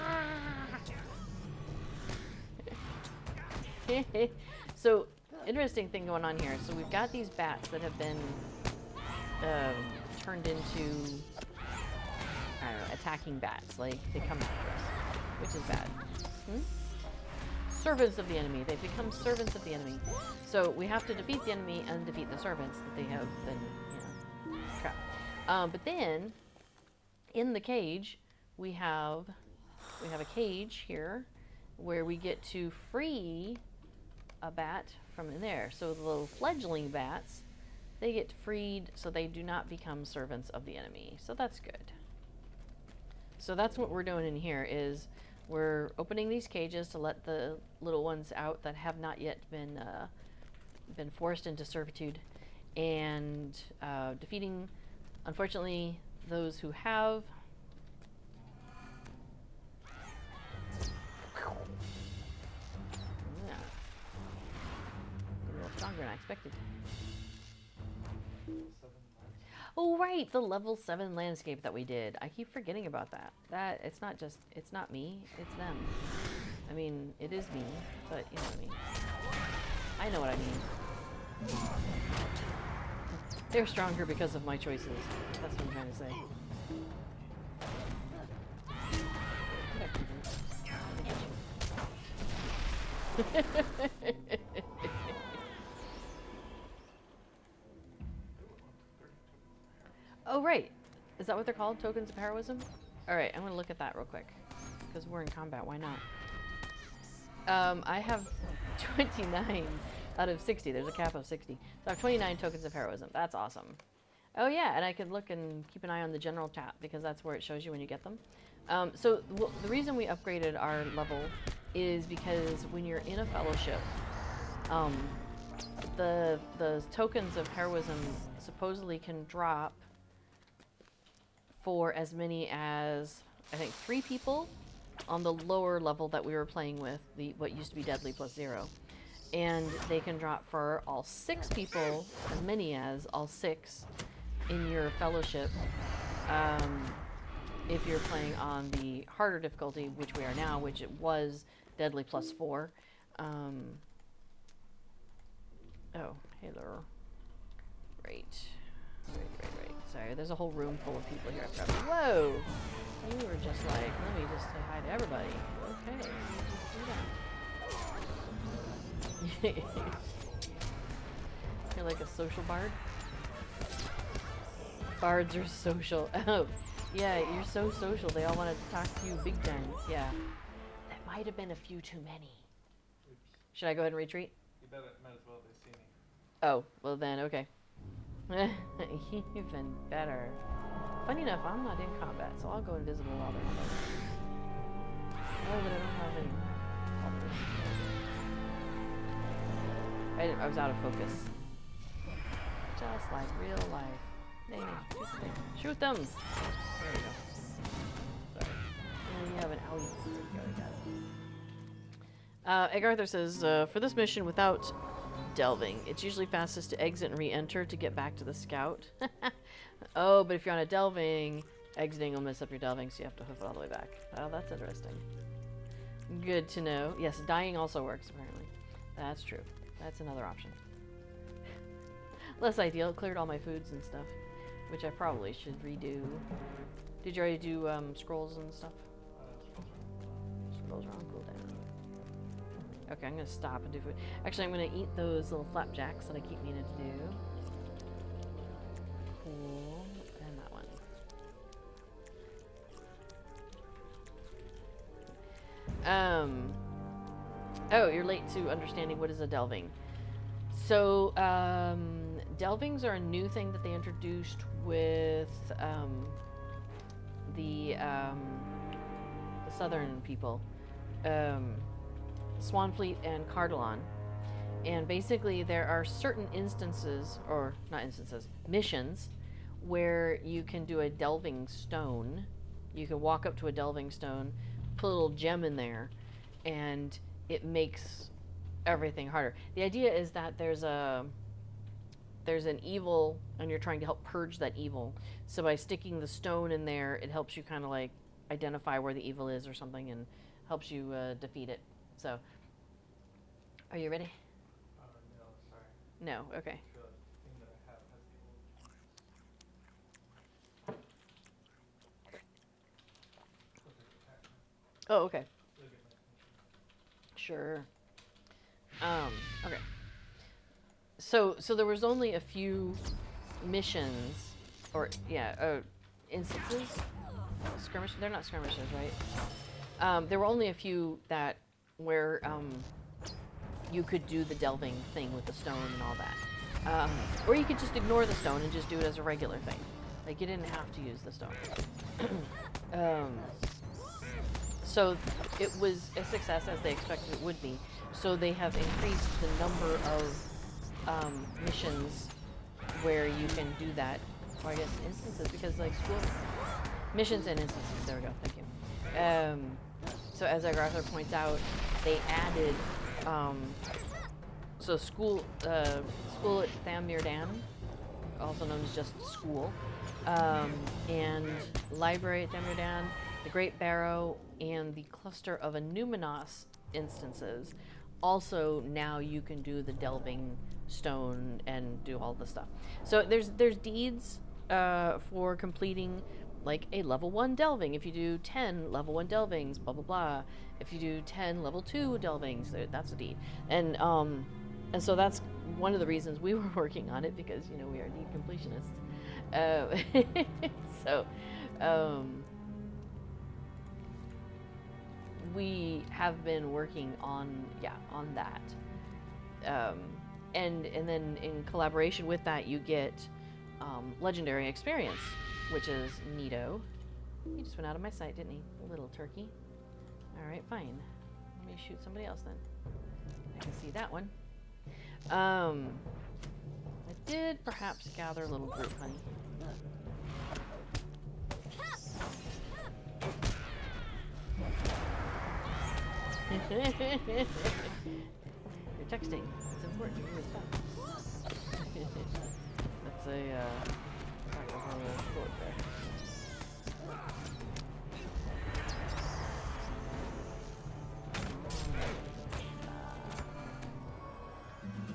So, interesting thing going on here. So we've got these bats that have been turned into, I don't know, attacking bats. Like, they come after us, which is bad. Servants of the enemy. They've become servants of the enemy. So we have to defeat the enemy and defeat the servants that they have been, you know, trapped. But then, in the cage, we have a cage here where we get to free a bat from in there. So the little fledgling bats, they get freed so they do not become servants of the enemy. So that's good. So that's what we're doing in here is we're opening these cages to let the little ones out that have not yet been forced into servitude, and defeating, unfortunately, those who have. Yeah. A little stronger I expected. Oh, right, the level 7 landscape that we did. I keep forgetting about that. It's not me, it's them. I mean, it is me, but you know what I mean. I know what I mean. They're stronger because of my choices. That's what I'm trying to say. Oh, right. Is that what they're called? Tokens of heroism? Alright, I'm gonna look at that real quick. Because we're in combat, why not? I have 29 out of 60. There's a cap of 60. So I have 29 tokens of heroism. That's awesome. Oh yeah, and I could look and keep an eye on the general tab because that's where it shows you when you get them. So the reason we upgraded our level is because when you're in a fellowship, the tokens of heroism supposedly can drop for as many as, I think, 3 people on the lower level that we were playing with, what used to be deadly plus 0. And they can drop for all 6 people, as many as all 6 in your fellowship, if you're playing on the harder difficulty, which we are now, which it was deadly plus 4. Oh, hey there. Right. Sorry, there's a whole room full of people here. Whoa! You were just like, let me just say hi to everybody. Okay, let's do that. You're like a social bard? Bards are social. Oh, yeah, you're so social. They all want to talk to you big time. Yeah. That might have been a few too many. Oops. Should I go ahead and retreat? You might as well, they see me. Oh, well then, okay. Even better. Funny enough, I'm not in combat, so I'll go invisible while they're in combat. Oh, but I don't have any. I was out of focus. Just like real life. Shoot them! There you go. Sorry. And you have an owie. There you go, Egg Arthur says, for this mission without delving, it's usually fastest to exit and re-enter to get back to the scout. Oh, but if you're on a delving, exiting will mess up your delving, so you have to hoof it all the way back. Oh, that's interesting. Good to know. Yes, dying also works, apparently. That's true. That's another option. Less ideal. It cleared all my foods and stuff, which I probably should redo. Did you already do scrolls and stuff? Scrolls are on cooldown. Okay, I'm going to stop and do food. Actually, I'm going to eat those little flapjacks that I keep meaning to do. Cool. And that one. Oh, you're late to understanding what is a delving. So, delvings are a new thing that they introduced with the southern people, Swanfleet and Cardalon. And basically there are certain instances, or not instances, missions, where you can do a delving stone. You can walk up to a delving stone, put a little gem in there, and it makes everything harder. The idea is that there's an evil and you're trying to help purge that evil. So by sticking the stone in there, it helps you kind of like identify where the evil is or something and helps you defeat it. So, are you ready? No, sorry. No, okay. The thing that I have has the old. Oh, okay. Sure. Okay. So there was only a few missions, or instances. Skirmish. They're not skirmishes, right? There were only a few that where you could do the delving thing with the stone and all that, or you could just ignore the stone and just do it as a regular thing. Like you didn't have to use the stone. So it was a success as they expected it would be. So they have increased the number of missions where you can do that, or I guess instances, because like school missions and instances. There we go. Thank you. So as Arthur points out, they added So school at Thammirdan, also known as just school, and library at Thammirdan, the Great Barrow, and the cluster of Anuminos instances. Also, now you can do the delving stone and do all the stuff. So there's deeds for completing like a level 1 delving. If you do 10 level 1 delvings, blah blah blah. If you do 10 level 2 delvings, that's a deed. And so that's one of the reasons we were working on it, because you know we are deed completionists. So we have been working on that. And then in collaboration with that, you get legendary experience, which is neato. He just went out of my sight, didn't he? Little turkey. All right, fine. Let me shoot somebody else then. I can see that one. I did perhaps gather a little group honey. You're texting. It's important. You really stop. That's a short there.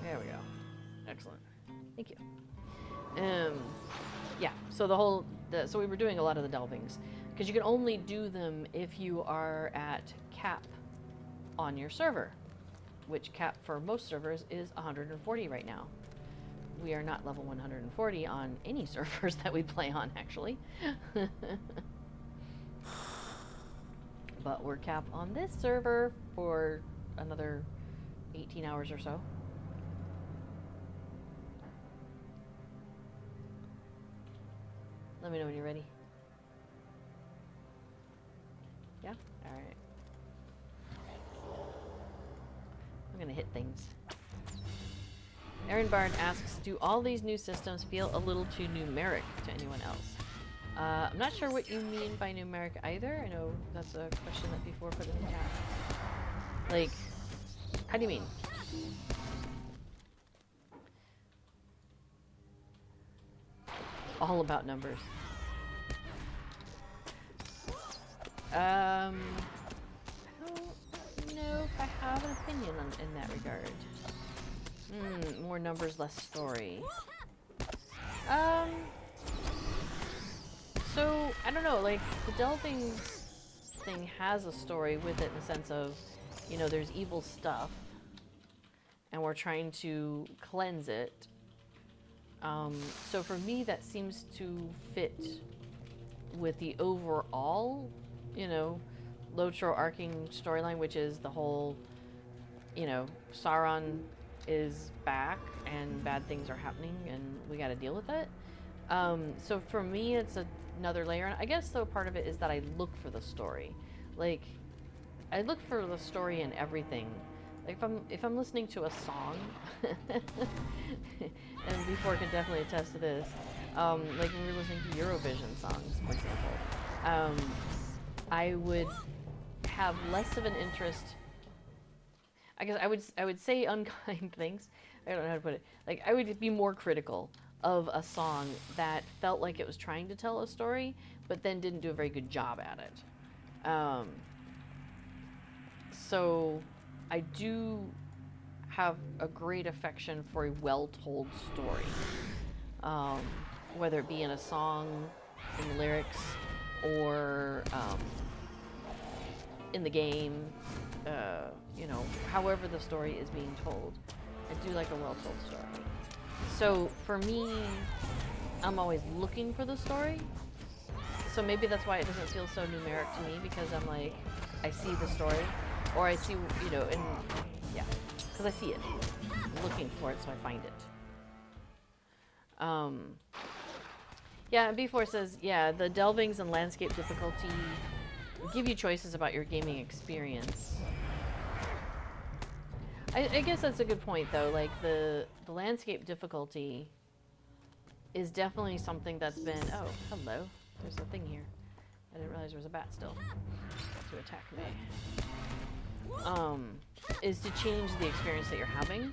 There we go. Excellent. Thank you. Yeah. So so we were doing a lot of the delvings because you can only do them if you are at cap on your server, which cap for most servers is 140 right now. We are not level 140 on any servers that we play on, actually. But we're capped on this server for another 18 hours or so. Let me know when you're ready. Yeah? Alright. I'm gonna hit things. Aaron Bard asks, do all these new systems feel a little too numeric to anyone else? I'm not sure what you mean by numeric either. I know that's a question that before put in the chat. Like, how do you mean? All about numbers. I don't know if I have an opinion in that regard. More numbers, less story. So, I don't know, like, the delving thing has a story with it in the sense of, you know, there's evil stuff, and we're trying to cleanse it. So for me, that seems to fit with the overall, you know, LOTRO arcing storyline, which is the whole, you know, Sauron is back and bad things are happening and we got to deal with it. So for me, it's another layer. And I guess though part of it is that I look for the story. Like, I look for the story in everything. Like if I'm listening to a song, and before can definitely attest to this, like when we were listening to Eurovision songs, for example, I would have less of an interest. I guess I would say unkind things. I don't know how to put it. Like, I would be more critical of a song that felt like it was trying to tell a story, but then didn't do a very good job at it. So I do have a great affection for a well-told story, whether it be in a song, in the lyrics, or in the game. You know, however the story is being told. I do like a well-told story. So for me, I'm always looking for the story. So maybe that's why it doesn't feel so numeric to me, because I'm like, I see the story, or I see, you know, and yeah, because I see it. I'm looking for it, so I find it. Yeah, B4 says, yeah, the delvings and landscape difficulty give you choices about your gaming experience. I guess that's a good point, though. Like, the landscape difficulty is definitely something that's been... Oh, hello. There's a thing here. I didn't realize there was a bat still to attack me. is to change the experience that you're having.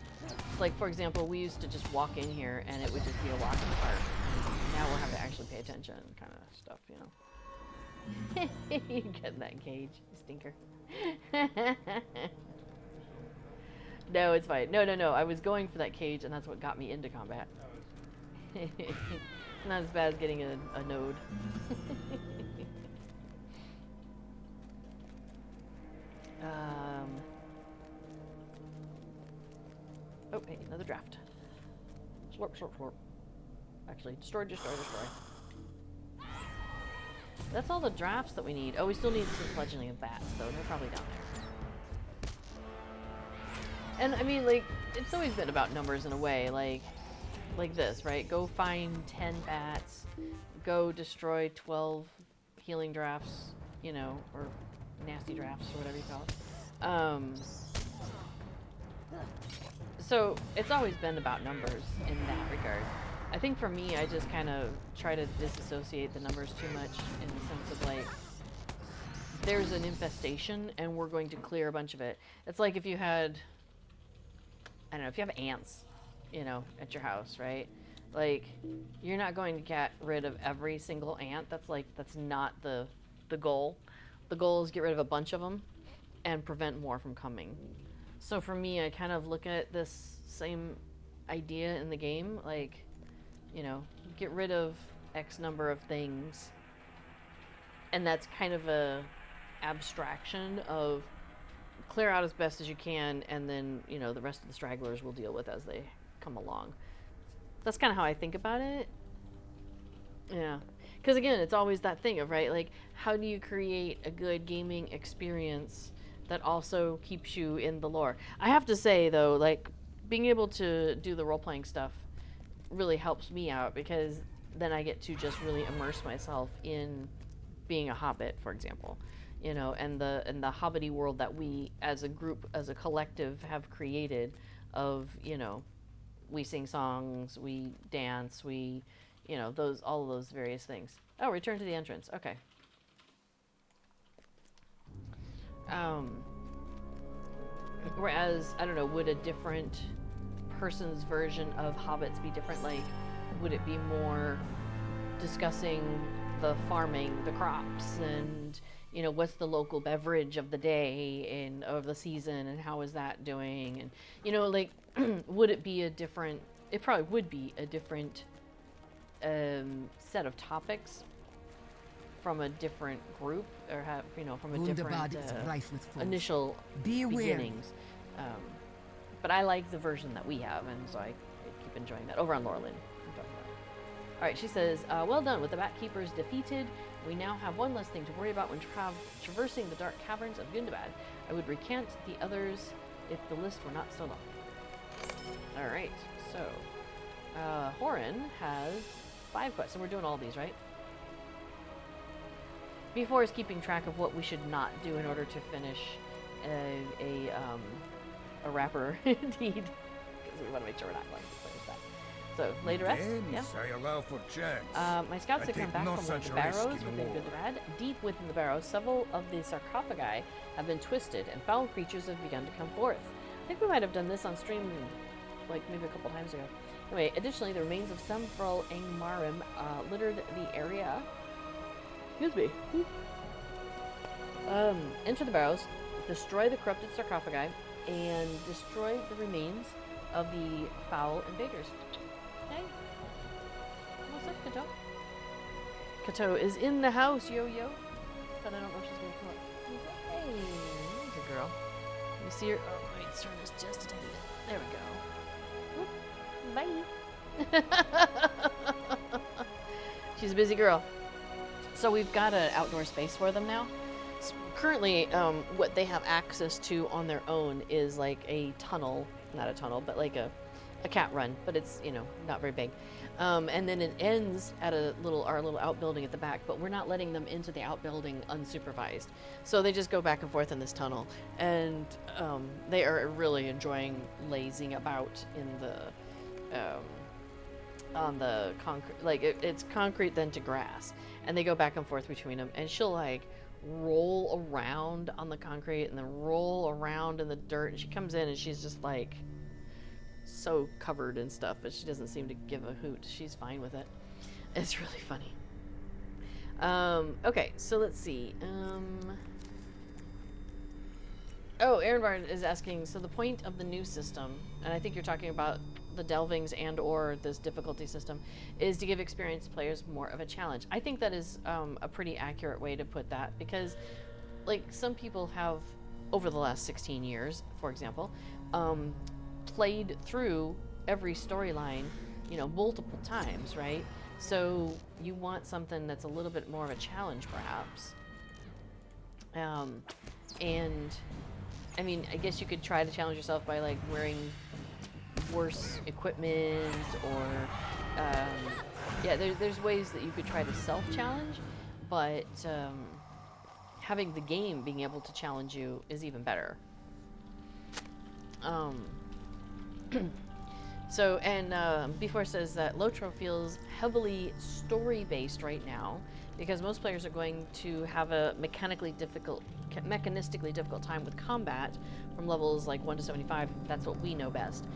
Like, for example, we used to just walk in here and it would just be a walk in the park. Now we'll have to actually pay attention kind of stuff, you know. You get in that cage, you stinker. No, it's fine. No. I was going for that cage and that's what got me into combat. Not as bad as getting a node. Oh, hey, another draft. Slurp. Actually, destroy. That's all the drafts that we need. Oh, we still need some fledgling of bats, though. They're probably down there. And, I mean, like, it's always been about numbers in a way. Like this, right? Go find 10 bats. Go destroy 12 healing drafts, you know, or nasty drafts, or whatever you call it. So it's always been about numbers in that regard. I think for me, I just kind of try to disassociate the numbers too much in the sense of like, there's an infestation and we're going to clear a bunch of it. It's like if you had, I don't know, if you have ants, you know, at your house, right? Like, you're not going to get rid of every single ant. That's not the goal. The goal is get rid of a bunch of them and prevent more from coming. So for me, I kind of look at this same idea in the game, like, you know, get rid of X number of things. And that's kind of a abstraction of clear out as best as you can, and then, you know, the rest of the stragglers will deal with as they come along. That's kind of how I think about it. Yeah. Because again, it's always that thing of, right, like, how do you create a good gaming experience that also keeps you in the lore? I have to say, though, like, being able to do the role-playing stuff really helps me out, because then I get to just really immerse myself in being a hobbit, for example, you know, and the hobbity world that we, as a group, as a collective, have created of, you know, we sing songs, we dance, we, you know, all of those various things. Oh, return to the entrance. Okay. Whereas, I don't know, would a different person's version of hobbits be different? Like, would it be more discussing the farming, the crops, and, you know, what's the local beverage of the day and of the season, and how is that doing? And, you know, like, would it be a different, it probably would be a different set of topics from a different group, or have, you know, from a different initial beginnings. But I like the version that we have, and so I keep enjoying that. Over on Laurelin. All right, she says, well done. With the Bat Keepers defeated, we now have one less thing to worry about when traversing the dark caverns of Gundabad. I would recant the others if the list were not so long. All right, so Horan has 5 quests, so we're doing all these, right? B4 is keeping track of what we should not do in order to finish a rapper deed, because we want to make sure we're not going to finish that. So, later rest? Yeah. I allow for chance. My scouts have come back no from one of the such risk barrows in within war. Gundabad. Deep within the barrows, several of the sarcophagi have been twisted, and foul creatures have begun to come forth. I think we might have done this on stream, like, maybe a couple times ago. Anyway, additionally, the remains of several Angmarim littered the area. Excuse me. Enter the barrows, destroy the corrupted sarcophagi, and destroy the remains of the foul invaders. Hey. What's up, Kato? Kato is in the house, yo-yo. But I don't know if she's going to come up. Hey, there's a girl. Let me see her. Oh, wait, turn this just a tiny bit. There we go. Whoop. Bye. She's a busy girl. So we've got an outdoor space for them now. Currently, what they have access to on their own is like a tunnel, not a tunnel, but like a cat run, but it's, you know, not very big. And then it ends at our little outbuilding at the back, but we're not letting them into the outbuilding unsupervised. So they just go back and forth in this tunnel, and they are really enjoying lazing about in the, on the concrete, like it's concrete then to grass, and they go back and forth between them, and she'll like roll around on the concrete and then roll around in the dirt. And she comes in and she's just like so covered in stuff, but she doesn't seem to give a hoot. She's fine with it. It's really funny. Okay, so let's see. Oh, Aaron Barn is asking, so the point of the new system, and I think you're talking about the delvings and or this difficulty system, is to give experienced players more of a challenge. I think that is a pretty accurate way to put that, because like some people have, over the last 16 years, for example, played through every storyline, you know, multiple times, right? So you want something that's a little bit more of a challenge, perhaps. And I mean, I guess you could try to challenge yourself by like wearing worse equipment, or yeah, there's ways that you could try to self-challenge, but having the game being able to challenge you is even better. So, and before says that LOTRO feels heavily story-based right now because most players are going to have a mechanistically difficult time with combat from levels like 1 to 75. That's what we know best.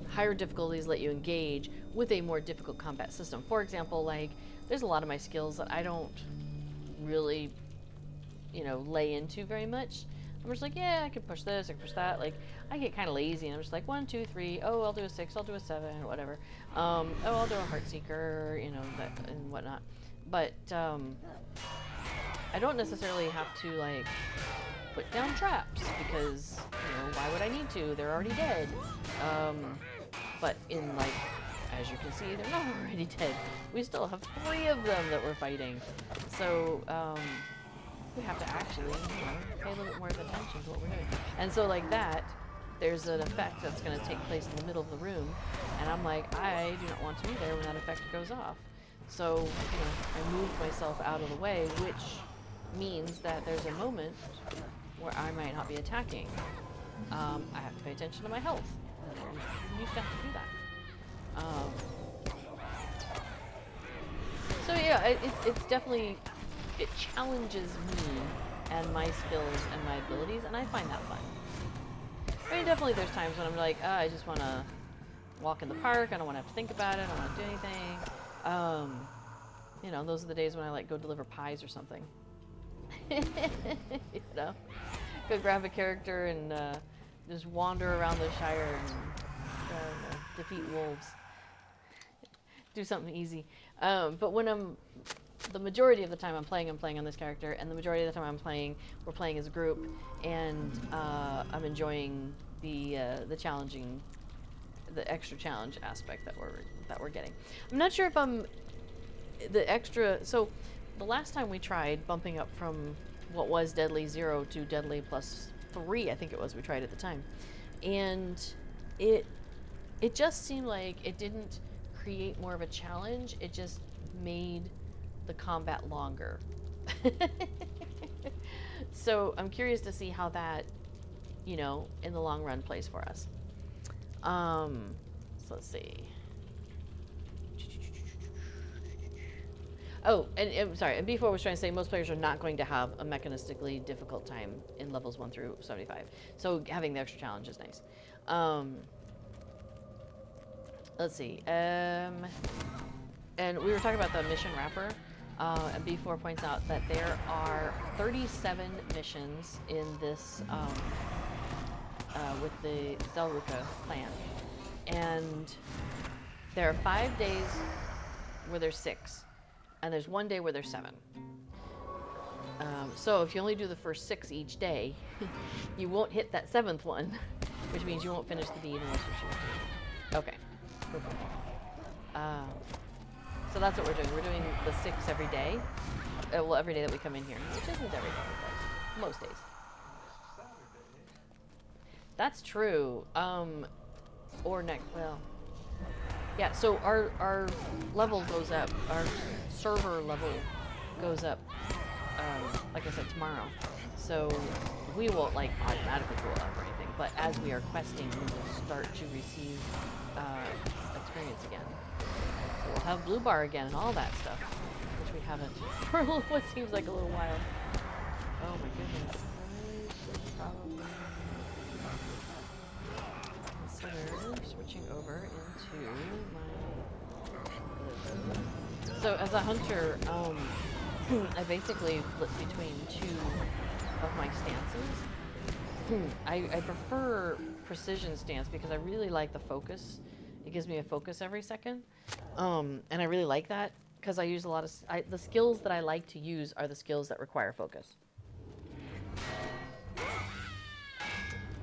Higher difficulties let you engage with a more difficult combat system. For example, like there's a lot of my skills that I don't really, you know, lay into very much. I'm just like, yeah, I can push this, I can push that. Like, I get kind of lazy, and I'm just like, 1, 2, 3. Oh, I'll do a 6. I'll do a 7, whatever. Oh, I'll do a Heartseeker, you know, that and whatnot. But I don't necessarily have to like put down traps because, you know, why would I need to? They're already dead. But in like, as you can see, they're not already dead. We still have 3 of them that we're fighting. So we have to actually, you know, pay a little bit more of attention to what we're doing. And so like that, there's an effect that's going to take place in the middle of the room, and I'm like, I do not want to be there when that effect goes off. So, you know, I moved myself out of the way, which means that there's a moment where I might not be attacking. I have to pay attention to my health. You used to have to do that. So yeah, it's definitely, it challenges me and my skills and my abilities, and I find that fun. I mean, definitely there's times when I'm like, I just want to walk in the park, I don't want to have to think about it, I don't want to do anything. You know, those are the days when I like go deliver pies or something. You know, go grab a character and just wander around the Shire and defeat wolves. Do something easy. But when the majority of the time I'm playing on this character, and the majority of the time we're playing as a group, and I'm enjoying the challenging, the extra challenge aspect that we're getting. I'm not sure if the extra. So the last time we tried bumping up from what was Deadly 0 to Deadly +3, I think it was, we tried at the time, and it just seemed like it didn't create more of a challenge. It just made the combat longer. So I'm curious to see how that, you know, in the long run plays for us. So let's see. Oh, and sorry, and before I was trying to say most players are not going to have a mechanistically difficult time in levels 1 through 75. So having the extra challenge is nice. Let's see. And we were talking about the mission wrapper. And B4 points out that there are 37 missions in this with the Zhélruka clan. And there are 5 days where there's 6. And there's 1 day where there's 7. So if you only do the first 6 each day, you won't hit that 7th one, which means you won't finish the deed unless you're shooting. Okay. So that's what we're doing. We're doing the 6 every day. Well, every day that we come in here, which isn't every day, but most days. That's true. Or next, well, yeah. So our level goes up. Our server level goes up. Like I said, tomorrow. So we won't like automatically go up or anything. But as we are questing, we will start to receive experience again. We'll have blue bar again and all that stuff, which we haven't for what seems like a little while. Oh my goodness. I should probably consider switching over into my... So as a hunter, I basically flip between two of my stances. I prefer precision stance because I really like the focus. It gives me a focus every second. And I really like that because I use a lot of... the skills that I like to use are the skills that require focus.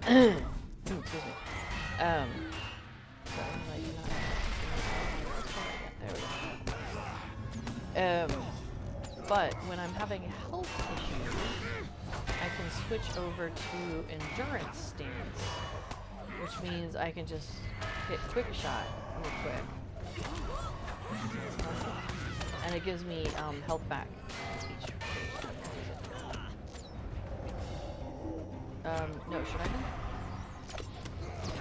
Excuse me. Sorry, like, there we go. But when I'm having health issues, I can switch over to endurance stance, which means I can just hit quick shot real quick. And it gives me health back each no, should I?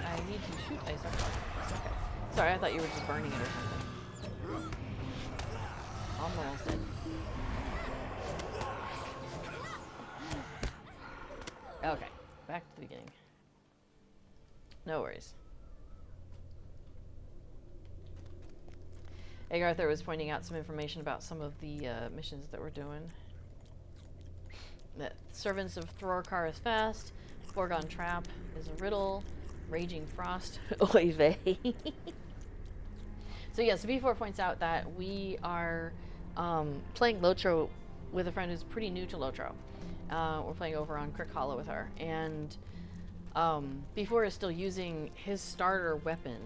I need to shoot a sarcophagus. Okay. Sorry, I thought you were just burning it or something. Almost dead. Okay, back to the beginning. No worries. Agartha was pointing out some information about some of the missions that we're doing. That Servants of Throrkar is fast, Foregone Trap is a riddle, Raging Frost, oy vey. So yes, B4 points out that we are playing LOTRO with a friend who's pretty new to LOTRO. We're playing over on Crick Hollow with her, and B4 is still using his starter weapon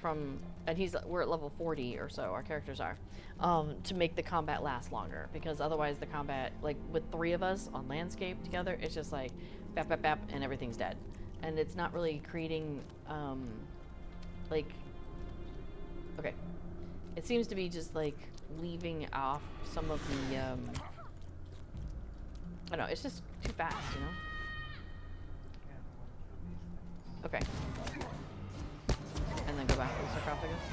from, and we're at level 40 or so, our characters are, to make the combat last longer, because otherwise the combat, like with 3 of us on landscape together, it's just like bap bap bap and everything's dead, and it's not really creating like, okay, it seems to be just like leaving off some of the I don't know, it's just too fast, you know? Okay. And then go back to the sarcophagus.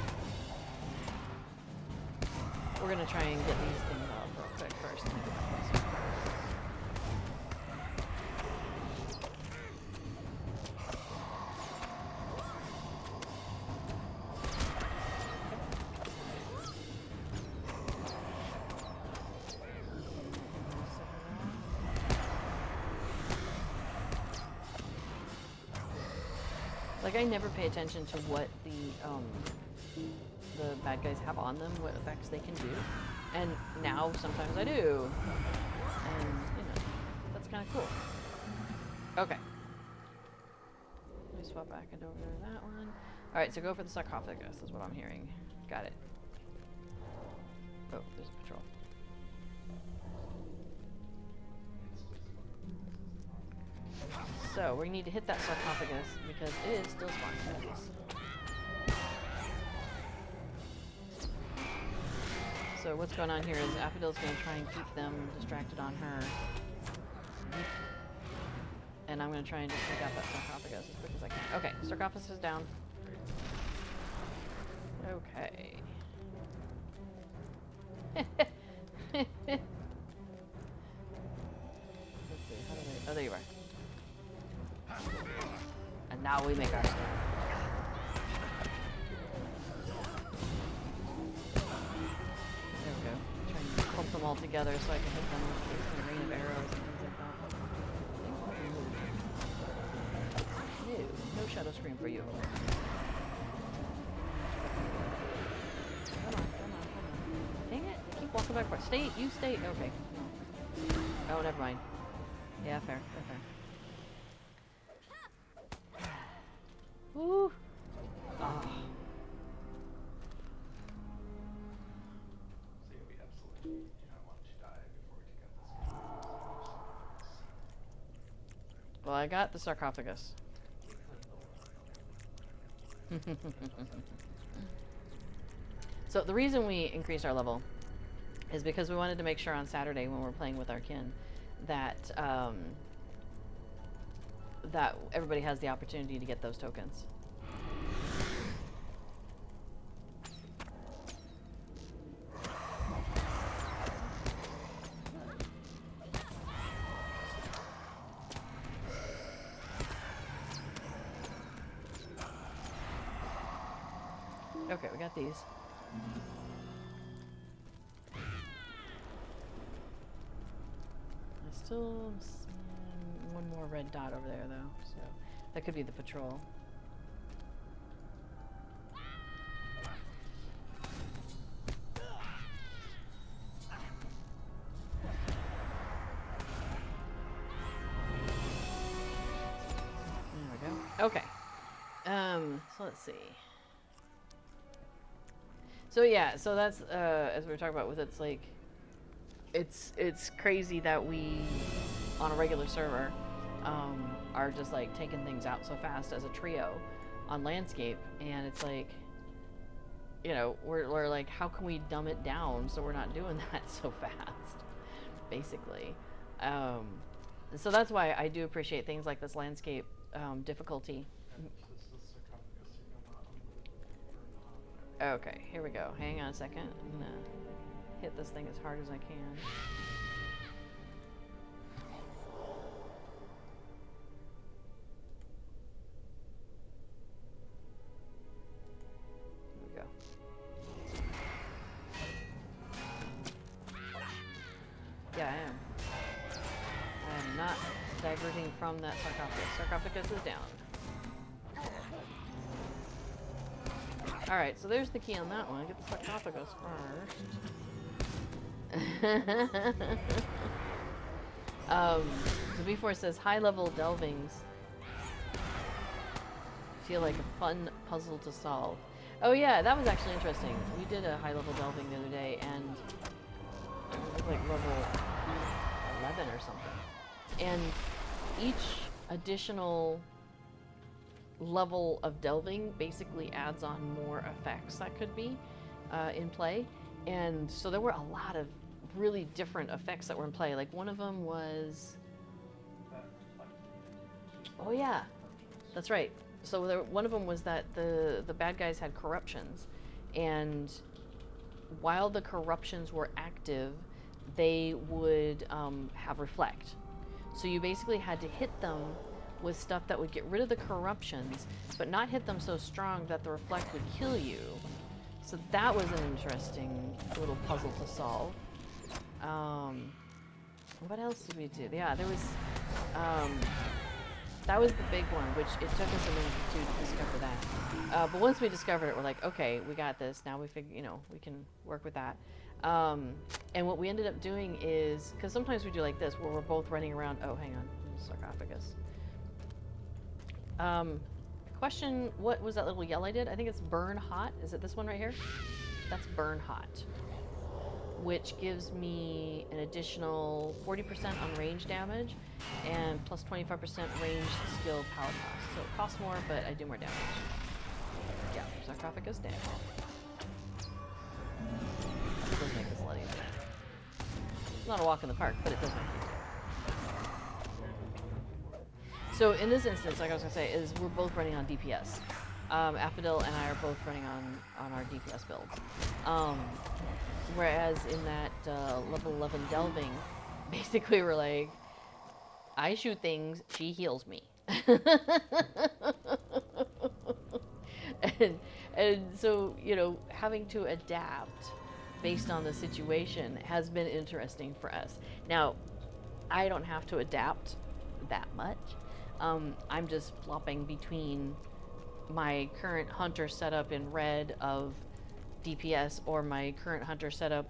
We're gonna try and get these things out real quick first and then go back to the sarcophagus. Like, I never pay attention to what the bad guys have on them, what effects they can do. And now, sometimes I do. And, you know, that's kind of cool. Okay. Let me swap back and over to that one. Alright, so go for the sarcophagus, is what I'm hearing. Got it. Oh, there's a patrol. So, we need to hit that sarcophagus because it is still spawning enemies. So what's going on here is Affadil's going to try and keep them distracted on her. And I'm going to try and just take out that sarcophagus as quick as I can. Okay, sarcophagus is down. Okay. Let's see, how do they... Oh, there you are. And now we make our stand. There we go. Trying to clump them all together so I can hit them with a rain of arrows and things like that. No shadow scream for you. Come on. Dang it, I keep walking backwards. Stay, you stay. Okay. Oh, never mind. Yeah, fair. Woo! Ah. So yeah, we absolutely do not want to die before we take out this. Well, I got the sarcophagus. So the reason we increased our level is because we wanted to make sure on Saturday when we're playing with our kin that that everybody has the opportunity to get those tokens. Okay, we got these. I still see one more red dot over there, though, so that could be the patrol. There we go. Okay. So let's see. So yeah, so that's as we were talking about with it's like it's crazy that we on a regular server are just like taking things out so fast as a trio on landscape, and it's like, you know, we're like, how can we dumb it down so we're not doing that so fast, basically. So that's why I do appreciate things like this landscape difficulty. Okay, here we go. Hang on a second. I'm gonna hit this thing as hard as I can. Here we go. Yeah, I am. I am not diverting from that sarcophagus. Sarcophagus is down. Alright, so there's the key on that one. Get the sarcophagus first. So before it says high-level delvings feel like a fun puzzle to solve. Oh yeah, that was actually interesting. We did a high-level delving the other day, and it was like level 11 or something. And each additional level of delving basically adds on more effects that could be in play, and so there were a lot of really different effects that were in play. Like one of them was, oh yeah, that's right. So one of them was that the bad guys had corruptions, and while the corruptions were active, they would have reflect. So you basically had to hit them with stuff that would get rid of the corruptions, but not hit them so strong that the reflect would kill you. So that was an interesting little puzzle to solve. What else did we do? Yeah, there was, that was the big one, which it took us a minute or two to discover that. But once we discovered it, we're like, okay, we got this. Now we figure, you know, we can work with that. And what we ended up doing is, because sometimes we do like this, where we're both running around. Oh, hang on, sarcophagus. Question, what was that little yell I did? I think it's burn hot. Is it this one right here? That's burn hot, which gives me an additional 40% on range damage and plus 25% range skill power cost. So it costs more, but I do more damage. Yeah, sarcophagus down. It does make this a lot easier. It's not a walk in the park, but it does make it easier. So in this instance, like I was gonna say, is we're both running on DPS. Affidel and I are both running on our DPS builds. Whereas in that level 11 delving, basically we're like, I shoot things, she heals me. and so, you know, having to adapt based on the situation has been interesting for us. Now, I don't have to adapt that much. I'm just flopping between my current hunter setup in red of DPS or my current hunter setup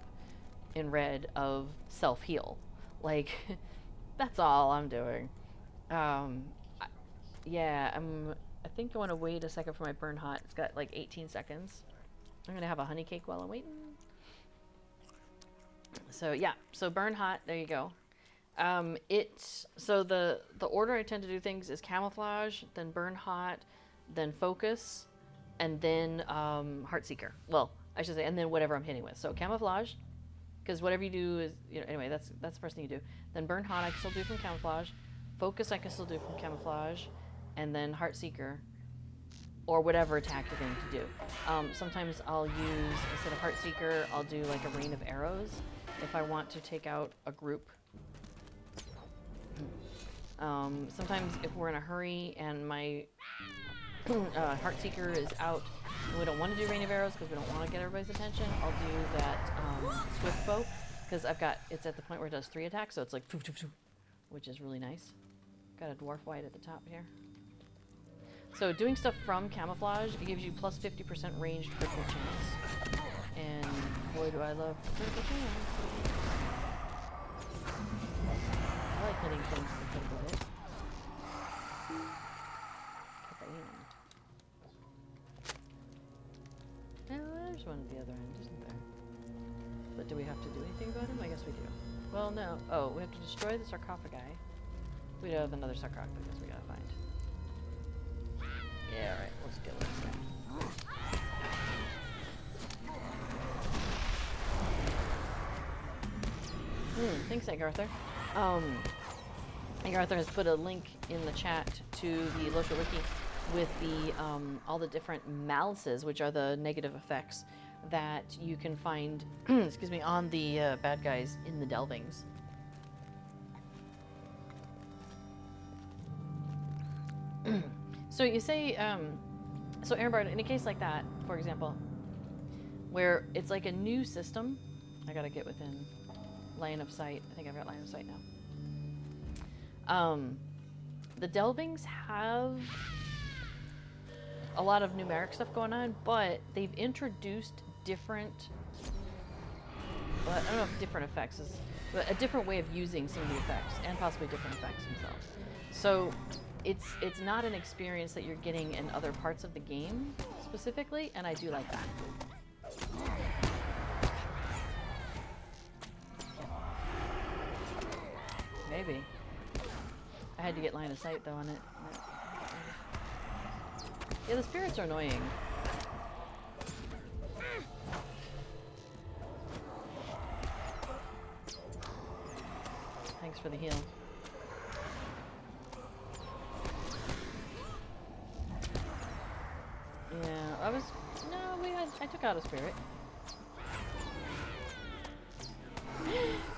in red of self-heal. Like, that's all I'm doing. Yeah, I think I want to wait a second for my burn hot. It's got like 18 seconds. I'm gonna have a honey cake while I'm waiting. So yeah, so burn hot, there you go. So the order I tend to do things is camouflage, then burn hot, then focus, and then heartseeker. Well, I should say, and then whatever I'm hitting with. So camouflage, because whatever you do is, you know, anyway, that's the first thing you do. Then burn hot I can still do from camouflage, focus I can still do from camouflage, and then heartseeker, or whatever attack you're going to do. Sometimes I'll use, instead of heartseeker, I'll do like a rain of arrows if I want to take out a group. Sometimes if we're in a hurry and my Heartseeker is out. And we don't want to do Rain of Arrows because we don't want to get everybody's attention. I'll do that Swift Bow because it's at the point where it does 3 attacks, so it's like poof, poof, poof, which is really nice. Got a dwarf white at the top here. So doing stuff from camouflage, it gives you plus 50% ranged critical chance. And boy, do I love critical chance. I like hitting things with a critical hit. There's one at the other end, isn't there? But do we have to do anything about him? I guess we do. Well, no. Oh, we have to destroy the sarcophagi. We have another sarcophagus we gotta find. Yeah, alright, let's deal with this guy. Thanks, Egg Arthur. Egg Arthur has put a link in the chat to the LOTRO wiki with the all the different malices, which are the negative effects that you can find excuse me, on the bad guys in the delvings. So you say, so Erenbard, in a case like that, for example, where it's like a new system, I gotta get within line of sight. I think I've got line of sight now. The delvings have a lot of numeric stuff going on, but they've introduced different, well, I don't know if different effects is, but a different way of using some of the effects, and possibly different effects themselves. So it's not an experience that you're getting in other parts of the game specifically, and I do like that. Maybe. I had to get line of sight though on it. Yeah, the spirits are annoying. Thanks for the heal. Yeah, I took out a spirit.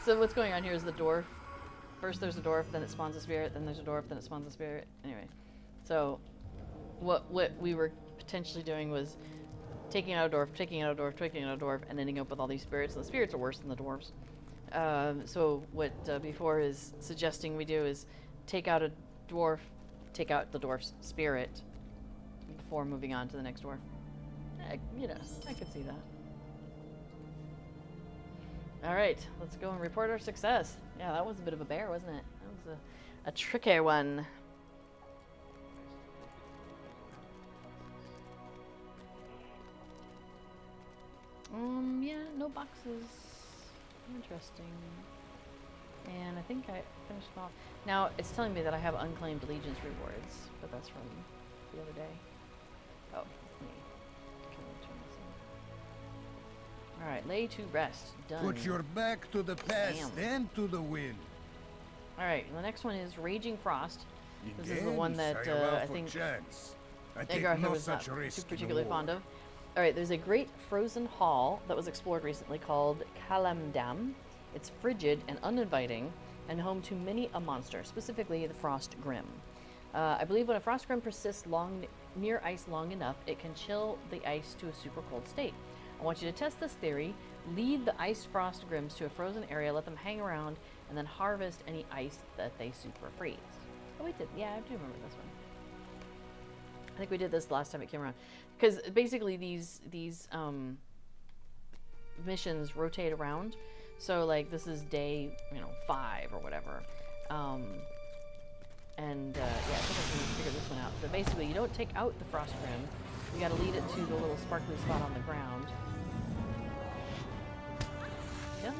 So what's going on here is the dwarf. First there's a dwarf, then it spawns a spirit, then there's a dwarf, then it spawns a spirit. Anyway, so what we were potentially doing was taking out a dwarf, taking out a dwarf, taking out a dwarf, and ending up with all these spirits. And the spirits are worse than the dwarves. So what Before is suggesting we do is take out a dwarf, take out the dwarf's spirit before moving on to the next dwarf. You know, I could see that. All right, let's go and report our success. Yeah, that was a bit of a bear, wasn't it? That was a tricky one. Yeah, no boxes. Interesting. And I think I finished them off. Now, it's telling me that I have unclaimed allegiance rewards, but that's from the other day. Oh, that's me. Alright, lay to rest. Done. Put your back to the past and to the wind. Alright, the next one is Raging Frost. This is the one that I think Egg Arthur was not too particularly fond of. Alright, there's a great frozen hall that was explored recently called Kalamdam. It's frigid and uninviting and home to many a monster, specifically the Frost Grim. I believe when a Frost Grim persists near ice long enough, it can chill the ice to a super cold state. I want you to test this theory. Lead the ice Frost Grims to a frozen area, let them hang around, and then harvest any ice that they super freeze. Oh, we did. Yeah, I do remember this one. I think we did this last time it came around. Because basically these missions rotate around. So like this is day 5 or whatever. Yeah, I think I can figure this one out. So basically you don't take out the Frost Grim. You gotta lead it to the little sparkly spot on the ground. Yum.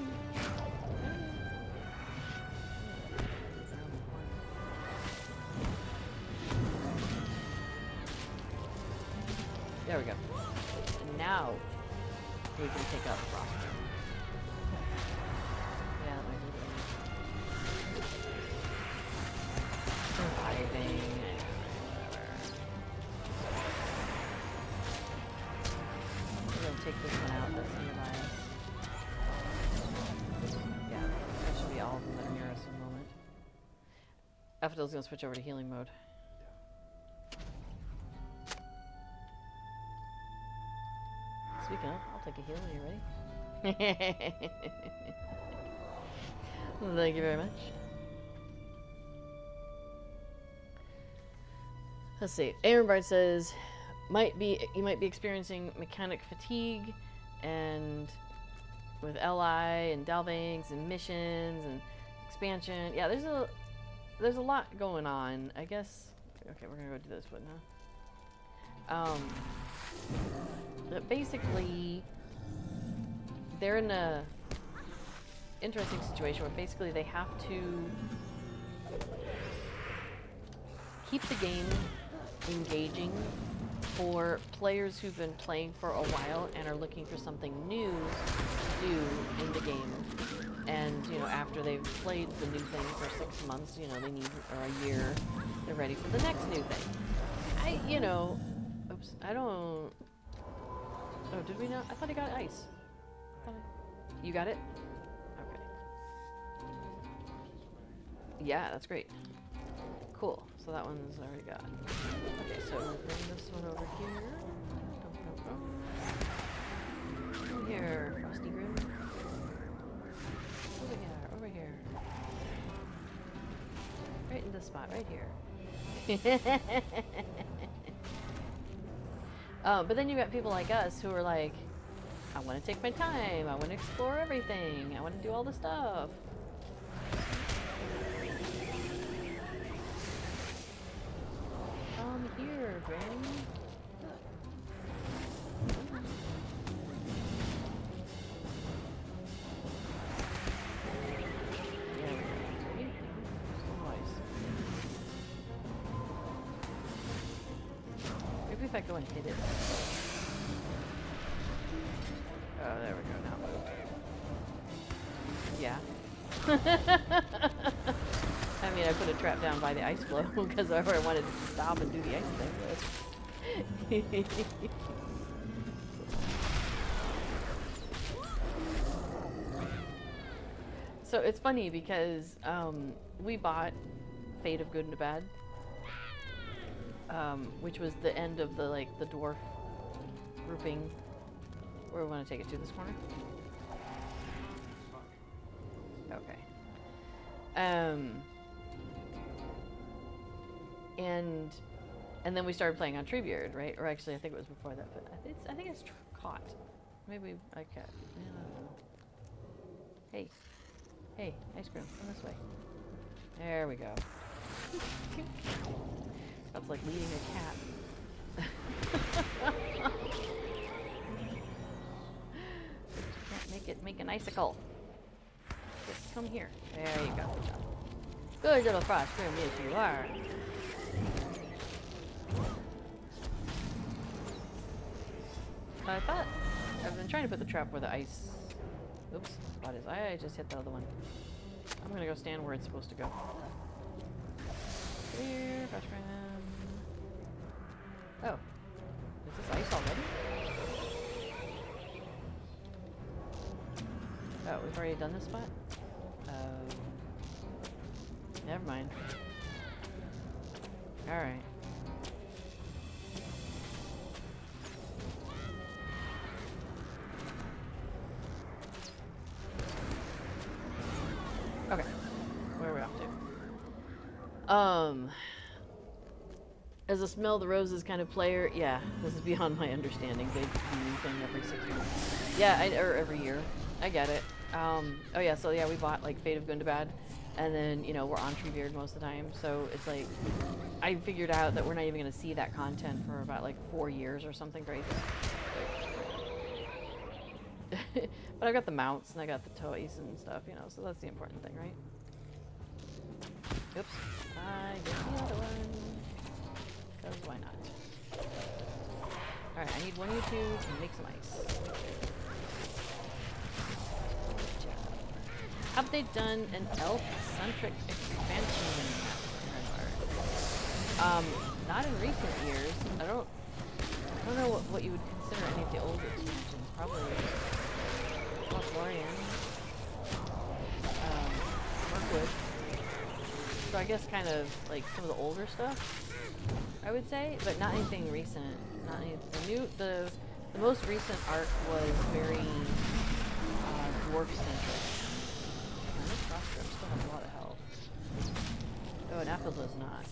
There we go. And now we can take out the Frost Grim. Yeah, that might be good. Surviving. We're gonna take this one out. That's nearby us. Yeah, that should be all of them that are near us in a moment. Aphrodite's gonna switch over to healing mode. Speaking of, I'll take a heal when you're ready. Thank you very much. Let's see. Aaron Bard says, you might be experiencing mechanic fatigue, and with LI and delvings and missions and expansion. Yeah, there's a lot going on. I guess. Okay, we're gonna go do this one now. But basically, they're in a interesting situation where basically they have to keep the game engaging for players who've been playing for a while and are looking for something new to do in the game. And, you know, after they've played the new thing for 6 months, you know, they need, or a year, they're ready for the next new thing. Oops, I don't, oh, did we not? I thought I got ice. You got it? Okay. Yeah, that's great. Cool. So that one's already got. Okay, so we'll bring this one over here. Come here, Frosty Grim. Over here. Right in this spot, right here. But then you got people like us who are like, I want to take my time, I want to explore everything, I want to do all the stuff. Come here, Granny. Maybe if I go and hit it. Oh, there we go. Now move. Yeah. I mean, I put a trap down by the ice flow because I wanted it to stop and do the ice thing. So it's funny because we bought Fate of Good and Bad, which was the end of the dwarf grouping. Where we want to take it to, this corner? Okay. And then we started playing on Treebeard, right? Or actually, I think it was before that, but I think it's caught. Maybe I can't. I don't know. Hey, ice cream, come this way. There we go. That's like leading a cat. Can't make an icicle. Just come here. There you go. Good little frost room, yes you are. I thought I've been trying to put the trap where the ice. Oops, what is? I just hit the other one. I'm gonna go stand where it's supposed to go. Here, frost room. Oh, is this ice already? Oh, we've already done this spot? Never mind. Alright. Okay. Where are we off to? As a smell the roses kind of player, yeah, this is beyond my understanding. They do anything every 6 months. Yeah, or every year. I get it. Oh yeah, so yeah, we bought like Fate of Good and Bad, and then, you know, we're on Treebeard most of the time, so it's like, I figured out that we're not even going to see that content for about like 4 years or something crazy. But I got the mounts, and I got the toys and stuff, you know, so that's the important thing, right? Oops. I get the other one. Because why not? Alright, I need one of you two to make some ice. Have they done an elf-centric expansion? Not in recent years. I don't know what you would consider any of the old expansions. Probably Lothlorien, Mirkwood. So I guess kind of like some of the older stuff, I would say, but not anything recent. Not any, the The most recent arc was very dwarf-centric. And this crossbow still has a lot of health. Oh, and Apple does not.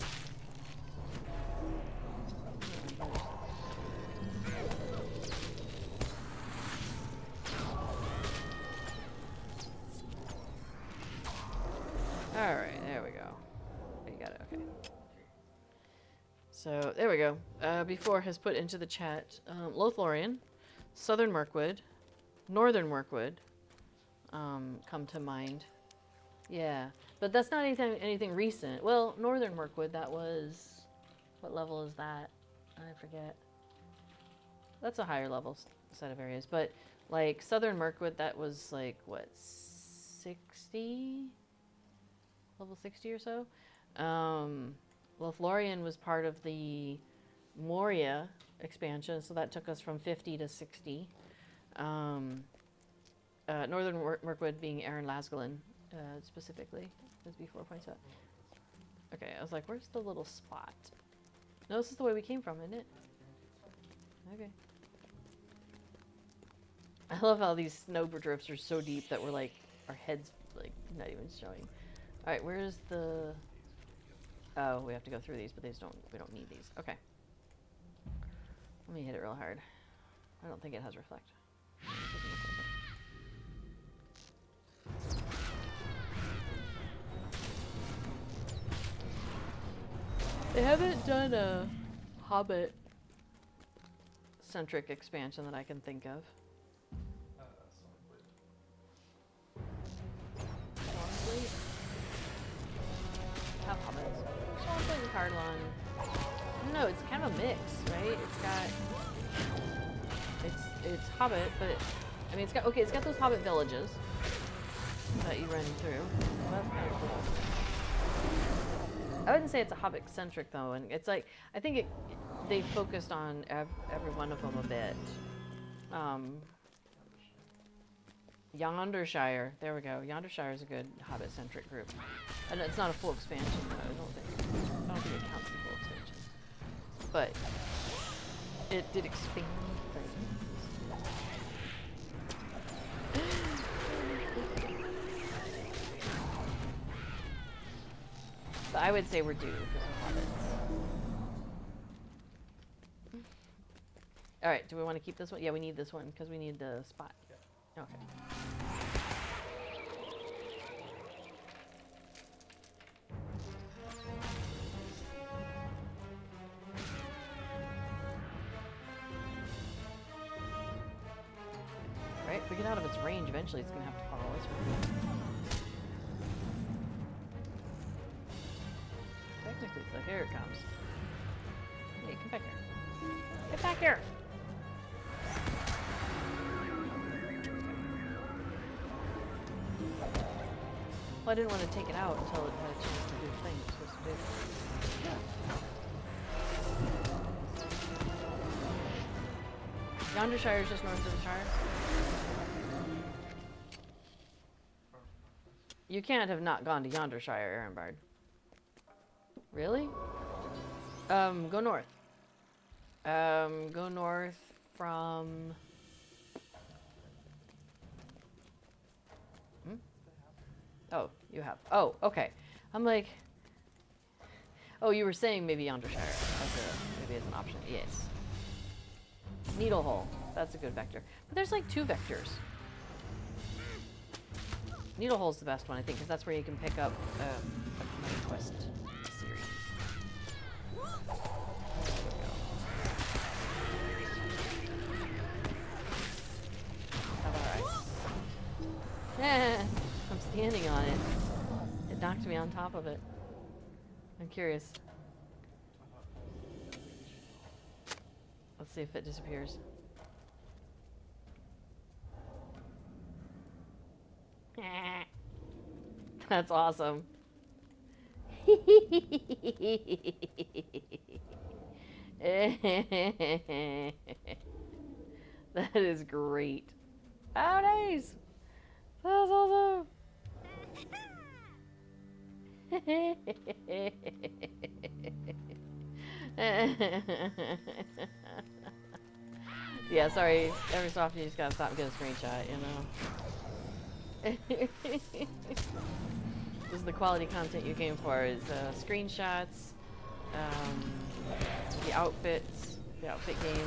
Alright, there we go. You got it, okay. So, there we go. Before has put into the chat, Lothlorien, Southern Mirkwood, Northern Mirkwood, come to mind. Yeah, but that's not anything recent. Well, Northern Mirkwood, that was... What level is that? I forget. That's a higher level set of areas. But, like, Southern Mirkwood, that was, like, what, 60? Level 60 or so? Lothlorien was part of the Moria expansion, so that took us from 50 to 60. Northern Mirkwood being Aaron Lasgalen, specifically, as before points out. Okay, I was like, where's the little spot? No, this is the way we came from, isn't it? Okay. I love how these snow drifts are so deep that we're like, our heads like not even showing. All right, where's the? Oh, we have to go through these, but we don't need these. Okay. Let me hit it real hard. I don't think it has reflect. It doesn't look like it. They haven't done a Hobbit centric expansion that I can think of. Stormfleet? Have Hobbits. Stormfleet and Cardlon. No, it's kind of a mix, right? It's Hobbit, but I mean it's got those Hobbit villages that you run through. Well, that's kind of cool. I wouldn't say it's a Hobbit centric though, and it's like I think they focused on every one of them a bit. Yondershire, there we go. Yondershire is a good Hobbit-centric group, and it's not a full expansion though. I don't think it counts as a full expansion, but it did expand things. But I would say we're due for some Hobbits. All right, do we want to keep this one? Yeah, we need this one because we need the spot. Okay. Right, if we get out of its range, eventually it's going to have to follow us. Technically, so here it comes. Hey, come back here. Get back here! Well, I didn't want to take it out until it had a chance to do the thing it's supposed to do. Yondershire is just north of the Shire. You can't have not gone to Yondershire, Erenbard. Really? Go north. Go north from... Oh, you have. Oh, okay. I'm like... Oh, you were saying maybe Yondershire maybe as an option. Yes. Needlehole. That's a good vector. But there's like 2 vectors. Needlehole's the best one, I think, because that's where you can pick up a Night Quest series. How about ice? I'm standing on it. It knocked me on top of it. I'm curious. Let's see if it disappears. That's awesome. That is great. Oh, nice. That's awesome. Yeah, sorry. Every so often you just gotta stop and get a screenshot, you know? This is the quality content you came for, is screenshots, the outfits, the outfit game,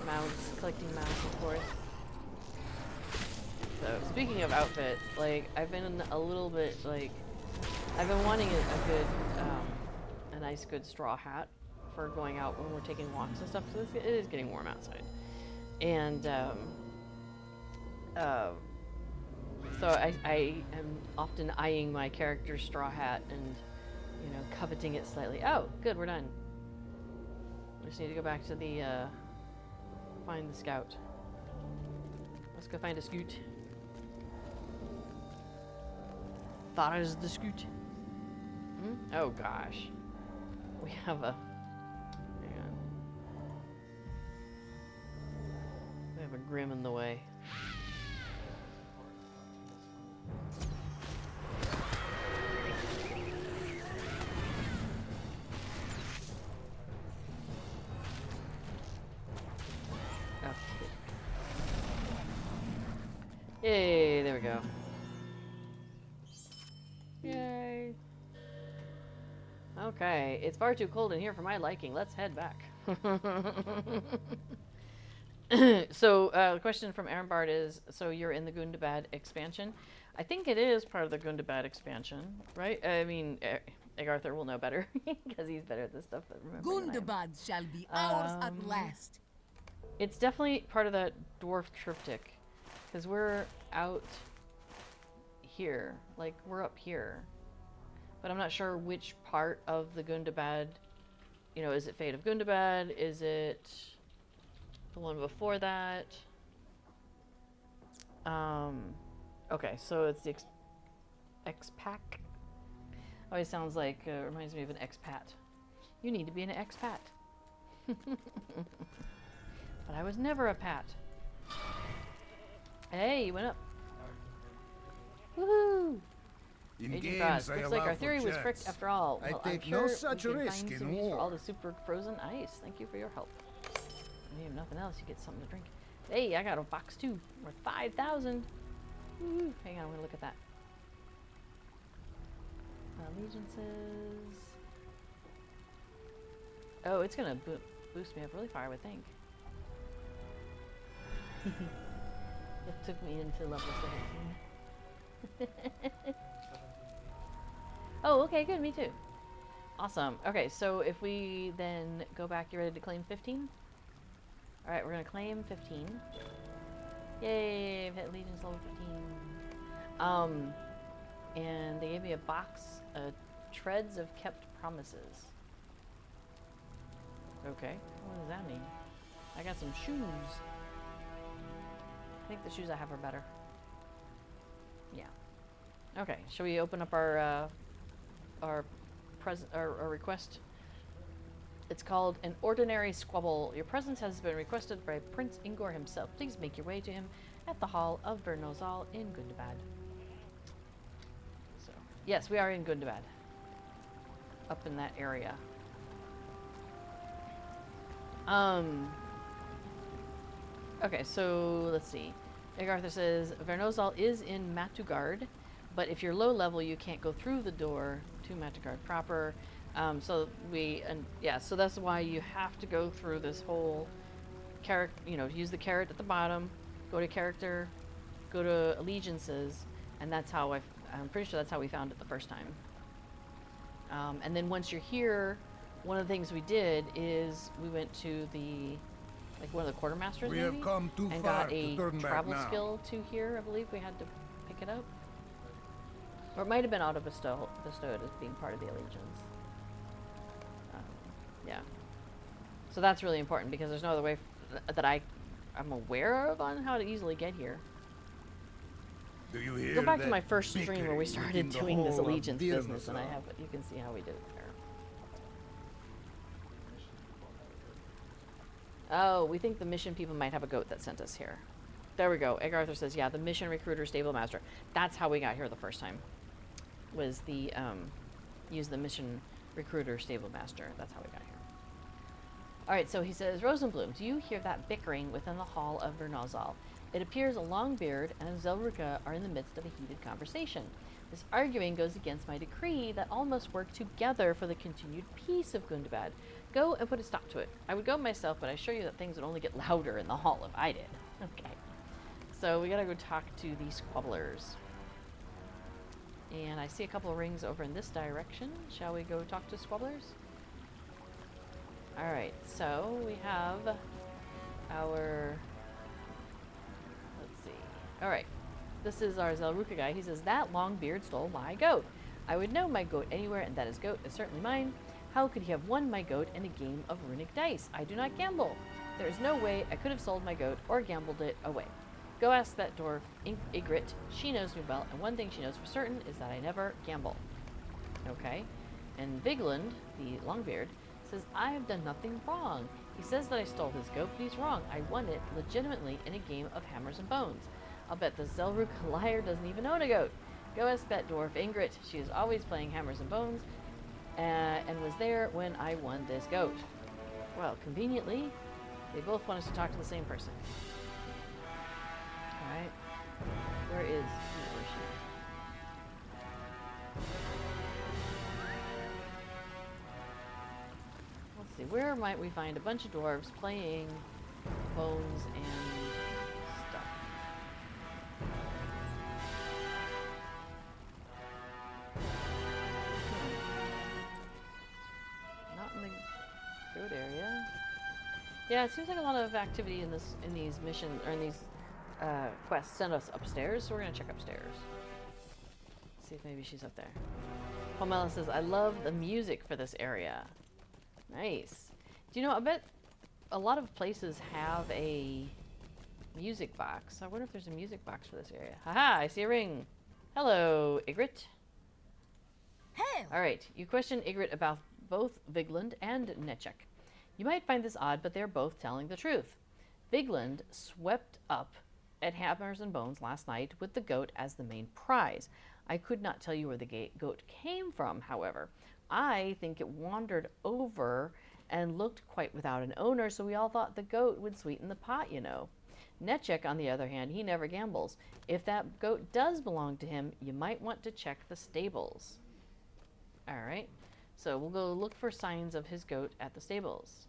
mounts, collecting mounts, of course. So, speaking of outfits, like, I've been a little bit, like, I've been wanting a nice good straw hat for going out when we're taking walks and stuff, so it is getting warm outside. And, so I am often eyeing my character's straw hat and, you know, coveting it slightly. Oh, good, we're done. We just need to go back to the, find the scout. Let's go find a scout. That is the scout. Oh gosh. We have a... Hang on. We have a Grim in the way. Yay, there we go. Yay. Okay, it's far too cold in here for my liking. Let's head back. So, the question from Aaron Bard is, so you're in the Gundabad expansion? I think it is part of the Gundabad expansion, right? I mean, Arthur will know better, because he's better at this stuff than remembering than I am. Gundabad shall be ours at last. It's definitely part of that dwarf triptych, because we're out here, like we're up here, but I'm not sure which part of the Gundabad, you know, is it Fate of Gundabad, is it the one before that? Okay, so it's the X-Pack. Always sounds like, reminds me of an expat. You need to be an expat. But I was never a pat. Hey, you went up. Woohoo! In Agent games, Frost. I Looks allow like our for theory was chance. correct after all. I Well, take I'm no sure such we can risk find in some use for war. all the super frozen ice. Thank you for your help. And if nothing else, you get something to drink. Hey, I got a box too. Worth 5,000. Woo! Hang on, I'm gonna look at that. Allegiances. Oh, it's gonna boost me up really far, I would think. It took me into level 17. Oh, okay, good, me too. Awesome. Okay, so if we then go back, you ready to claim 15? Alright, we're gonna claim 15. Yay, I've hit Allegiance level 15. And they gave me a box of Treads of Kept Promises. Okay, what does that mean? I got some shoes. I think the shoes I have are better. Yeah. Okay, shall we open up our request? It's called An Ordinary Squabble. Your presence has been requested by Prince Ingor himself. Please make your way to him at the Hall of Vérnozal in Gundabad. So, yes, we are in Gundabad. Up in that area. Okay, so let's see. Arthur says Vérnozal is in Matugard, but if you're low level, you can't go through the door to Matugard proper. So that's why you have to go through this whole character. You know, use the carrot at the bottom, go to character, go to allegiances, and that's how I'm pretty sure that's how we found it the first time. And then once you're here, one of the things we did is we went to one of the quartermasters We maybe, have come too and far got to a turn back travel now. skill to here. I believe we had to pick it up, or it might have been auto bestowed as being part of the allegiance. Yeah. So that's really important because there's no other way that I'm aware of on how to easily get here. Do you hear Go back to that my first stream where we bickering started within the doing this hall of allegiance business, and Vérnozal? you can see how we did it there. Oh, we think the mission people might have a goat that sent us here. There we go. Egg Arthur says, yeah, the mission recruiter stable master. That's how we got here the first time. Was the, use the mission recruiter stable master. That's how we got here. Alright, so he says, Rosenbloom, do you hear that bickering within the hall of Vérnozal? It appears a Longbeard and Zhélruka are in the midst of a heated conversation. This arguing goes against my decree that all must work together for the continued peace of Gundabad. Go and put a stop to it. I would go myself, but I assure you that things would only get louder in the hall if I did. Okay. So we gotta go talk to the squabblers. And I see a couple of rings over in this direction. Shall we go talk to squabblers? Alright, so we have our... Let's see. Alright. This is our Zhélruka guy. He says, that Longbeard stole my goat. I would know my goat anywhere, and that his goat is certainly mine. How could he have won my goat in a game of runic dice? I do not gamble. There is no way I could have sold my goat or gambled it away. Go ask that dwarf, Ygritte. She knows me well, and one thing she knows for certain is that I never gamble. Okay. And Vigland, the Longbeard, says, I have done nothing wrong. He says that I stole his goat, but he's wrong. I won it legitimately in a game of hammers and bones. I'll bet the Zhélruka liar doesn't even own a goat. Go ask that dwarf, Ygritte. She is always playing hammers and bones, and was there when I won this goat. Well, conveniently, they both want us to talk to the same person. Alright. Where is she? Let's see, where might we find a bunch of dwarves playing bones and stuff? Not in the goat area. Yeah, it seems like a lot of activity in these missions, or in these quests send us upstairs, so we're gonna check upstairs. See if maybe she's up there. Pomela says, I love the music for this area. Nice. Do you know, I bet a lot of places have a music box. I wonder if there's a music box for this area. Haha, I see a ring. Hello, Ygritte. Hey! Alright, you questioned Ygritte about both Vigland and Nechek. You might find this odd, but they're both telling the truth. Vigland swept up at Hammers and Bones last night with the goat as the main prize. I could not tell you where the goat came from, however. I think it wandered over and looked quite without an owner, so we all thought the goat would sweeten the pot, you know. Nechek, on the other hand, he never gambles. If that goat does belong to him, you might want to check the stables. Alright, so we'll go look for signs of his goat at the stables.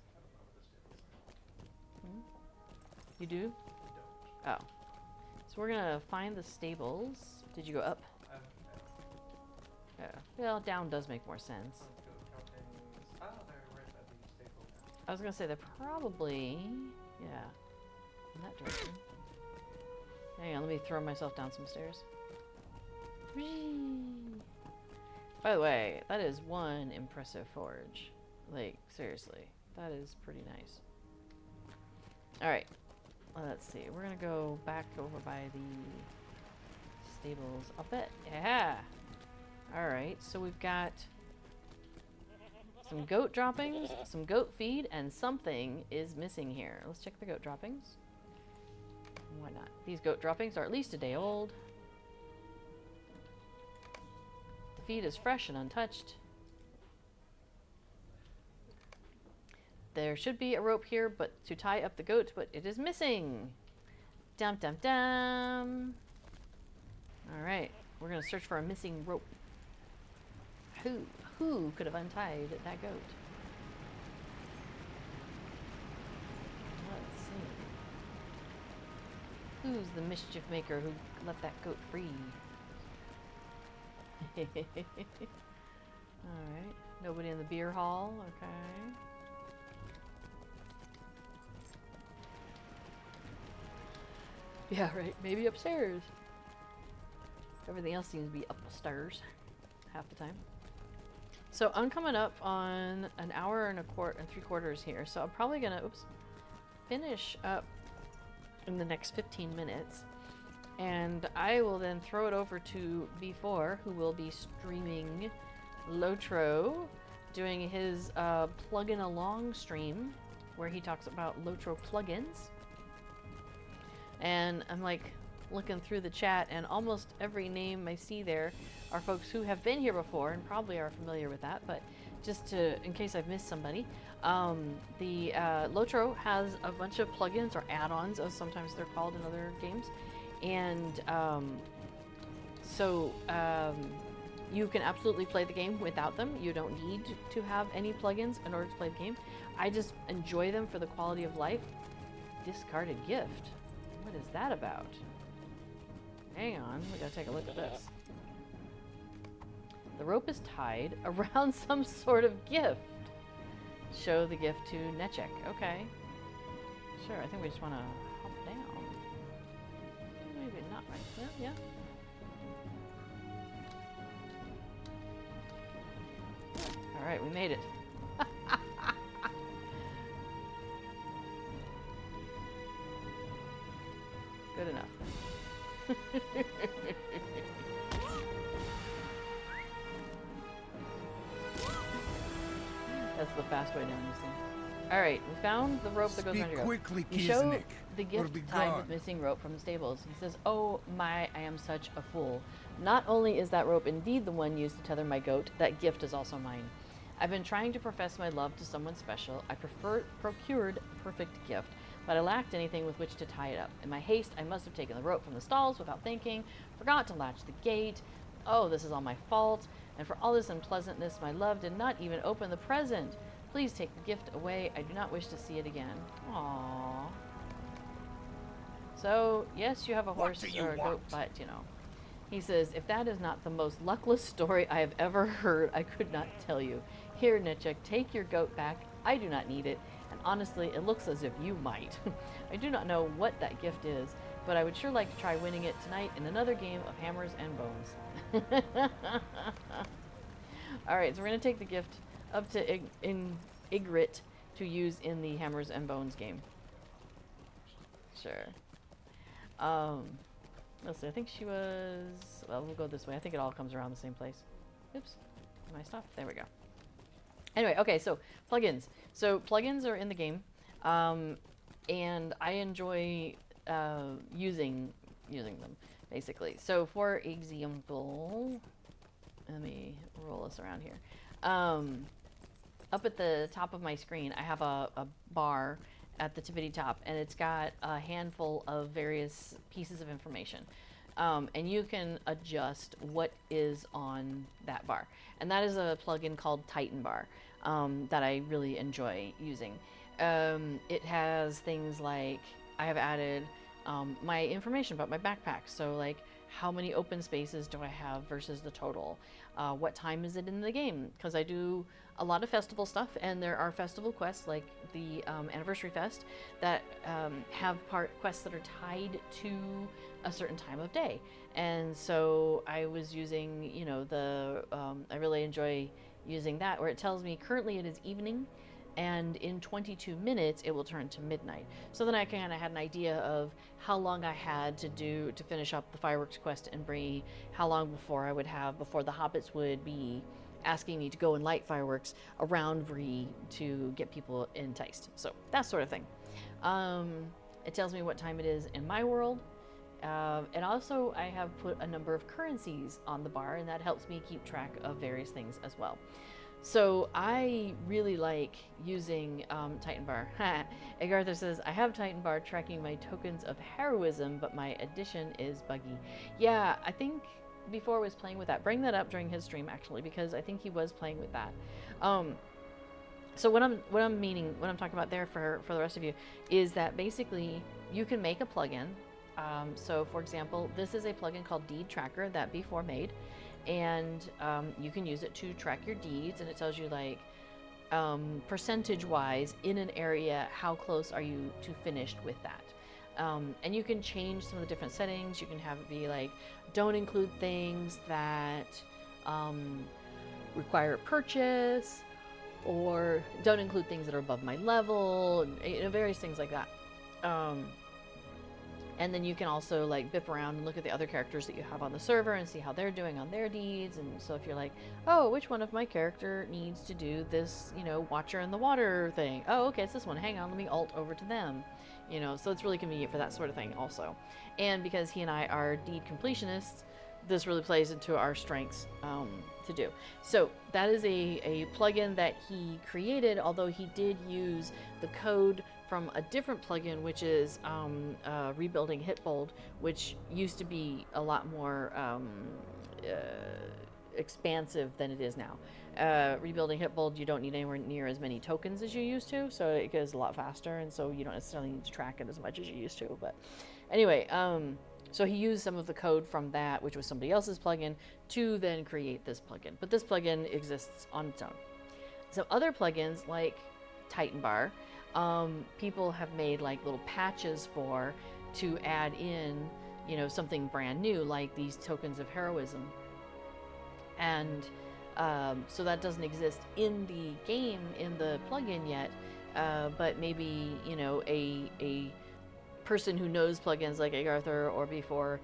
You do? Oh. So we're gonna find the stables. Did you go up? Yeah. Well, down does make more sense. I was gonna say they're probably, yeah, in that direction. Hang on, let me throw myself down some stairs. Whee! By the way, that is one impressive forge. Like, seriously, that is pretty nice. Alright, let's see. We're gonna go back over by the stables a bit. Yeah! Alright, so we've got some goat droppings, some goat feed, and something is missing here. Let's check the goat droppings. Why not? These goat droppings are at least a day old. The feed is fresh and untouched. There should be a rope here, but to tie up the goat, but it is missing. Dum dum dum. Alright, we're gonna search for a missing rope. Who could have untied that goat? Let's see. Who's the mischief maker who let that goat free? Alright, nobody in the beer hall, okay. Yeah, right, maybe upstairs. Everything else seems to be upstairs half the time. So I'm coming up on an hour and 3/4 here, so I'm probably gonna finish up in the next 15 minutes, and I will then throw it over to B4, who will be streaming LOTRO, doing his plugin along stream, where he talks about LOTRO plugins. And I'm like looking through the chat, and almost every name I see there are folks who have been here before and probably are familiar with that, but just in case I've missed somebody. The LOTRO has a bunch of plugins or add-ons, as sometimes they're called in other games, and you can absolutely play the game without them. You don't need to have any plugins in order to play the game. I just enjoy them for the quality of life. Discarded gift. What is that about? Hang on, we gotta take a look at this. The rope is tied around some sort of gift. Show the gift to Nechek. Okay. Sure, I think we just want to hop down. Maybe not right there. Yeah. Alright, we made it. Good enough. That's the fast way down, you see. Alright, we found the rope that goes around your goat. Quickly, You show Kisnik, the or gift be tied with gone. missing rope from the stables. He says, "Oh my, I am such a fool. Not only is that rope indeed the one used to tether my goat, that gift is also mine. I've been trying to profess my love to someone special. I procured a perfect gift, but I lacked anything with which to tie it up. In my haste, I must have taken the rope from the stalls without thinking, forgot to latch the gate. Oh, this is all my fault. And for all this unpleasantness, my love did not even open the present. Please take the gift away. I do not wish to see it again." Aww. So, yes, you have a horse do you or a goat, want? but, you know. He says, "If that is not the most luckless story I have ever heard, I could not tell you. Here, Nechek, take your goat back. I do not need it, and honestly, it looks as if you might. I do not know what that gift is, but I would sure like to try winning it tonight in another game of hammers and bones." Alright, so we're going to take the gift up to Ygritte to use in the hammers and bones game. Sure. Let's see, I think she was... Well, we'll go this way. I think it all comes around the same place. Oops. Am I stopped? There we go. Anyway, okay, so plugins. So plugins are in the game, and I enjoy using them, basically. So for example, let me roll this around here. Up at the top of my screen, I have a bar at the tippity top, and it's got a handful of various pieces of information. And you can adjust what is on that bar. And that is a plugin called Titan Bar that I really enjoy using. It has things like, I have added my information about my backpack. So like, how many open spaces do I have versus the total? What time is it in the game? Because I do a lot of festival stuff, and there are festival quests like the Anniversary Fest that have quests that are tied to a certain time of day. And so I was using, you know, I really enjoy using that, where it tells me currently it is evening, and in 22 minutes it will turn to midnight. So then I kind of had an idea of how long I had to finish up the fireworks quest in Bree, how long before the hobbits would be asking me to go and light fireworks around Bree to get people enticed. So that sort of thing. It tells me what time it is in my world. And also I have put a number of currencies on the bar, and that helps me keep track of various things as well. So I really like using Titan Bar. Agartha says, "I have Titan Bar tracking my tokens of heroism, but my addition is buggy." Yeah, I think before was playing with that. Bring that up during his stream, actually, because I think he was playing with that. So what I'm talking about there for the rest of you is that basically you can make a plugin. So for example, this is a plugin called Deed Tracker that B4 made, and you can use it to track your deeds, and it tells you like percentage wise in an area how close are you to finished with that. And you can change some of the different settings. You can have it be like, don't include things that require purchase, or don't include things that are above my level, and, you know, various things like that. And then you can also like bip around and look at the other characters that you have on the server and see how they're doing on their deeds. And so if you're like, oh, which one of my character needs to do this, you know, Watcher in the Water thing? Oh, okay, it's this one. Hang on, let me alt over to them. You know, so it's really convenient for that sort of thing also. And because he and I are deed completionists, this really plays into our strengths to do. So that is a plugin that he created, although he did use the code from a different plugin, which is Rebuilding Hitbold, which used to be a lot more expansive than it is now. Rebuilding Hitbold, you don't need anywhere near as many tokens as you used to, so it goes a lot faster, and so you don't necessarily need to track it as much as you used to. But anyway, so he used some of the code from that, which was somebody else's plugin, to then create this plugin. But this plugin exists on its own. So other plugins like Titan Bar, people have made like little patches for to add in, you know, something brand new, like these tokens of heroism. And so that doesn't exist in the game, in the plugin yet, but maybe, you know, a person who knows plugins like Arthur or before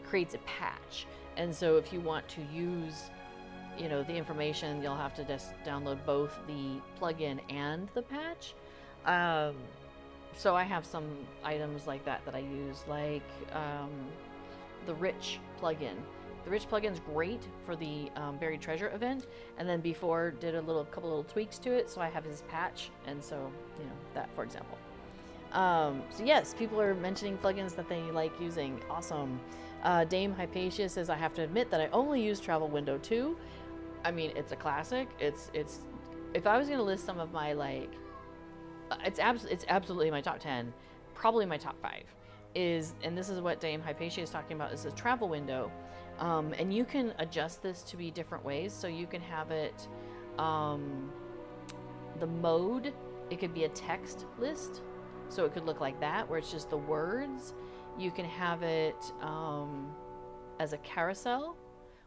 creates a patch. And so if you want to use, you know, the information, you'll have to just download both the plugin and the patch. So I have some items like that I use, like the Rich plugin. The Rich plugin's great for the Buried Treasure event, and then before did couple little tweaks to it, so I have his patch, and so, you know, that for example. So yes, people are mentioning plugins that they like using. Awesome. Dame Hypatia says, I have to admit that I only use Travel Window 2. I mean, it's a classic. It's if I was going to list some of my, like, it's absolutely my top 10, probably my top 5 is, and this is what Dame Hypatia is talking about, is a travel window. And you can adjust this to be different ways. So you can have it, the mode, it could be a text list. So it could look like that, where it's just the words. You can have it as a carousel,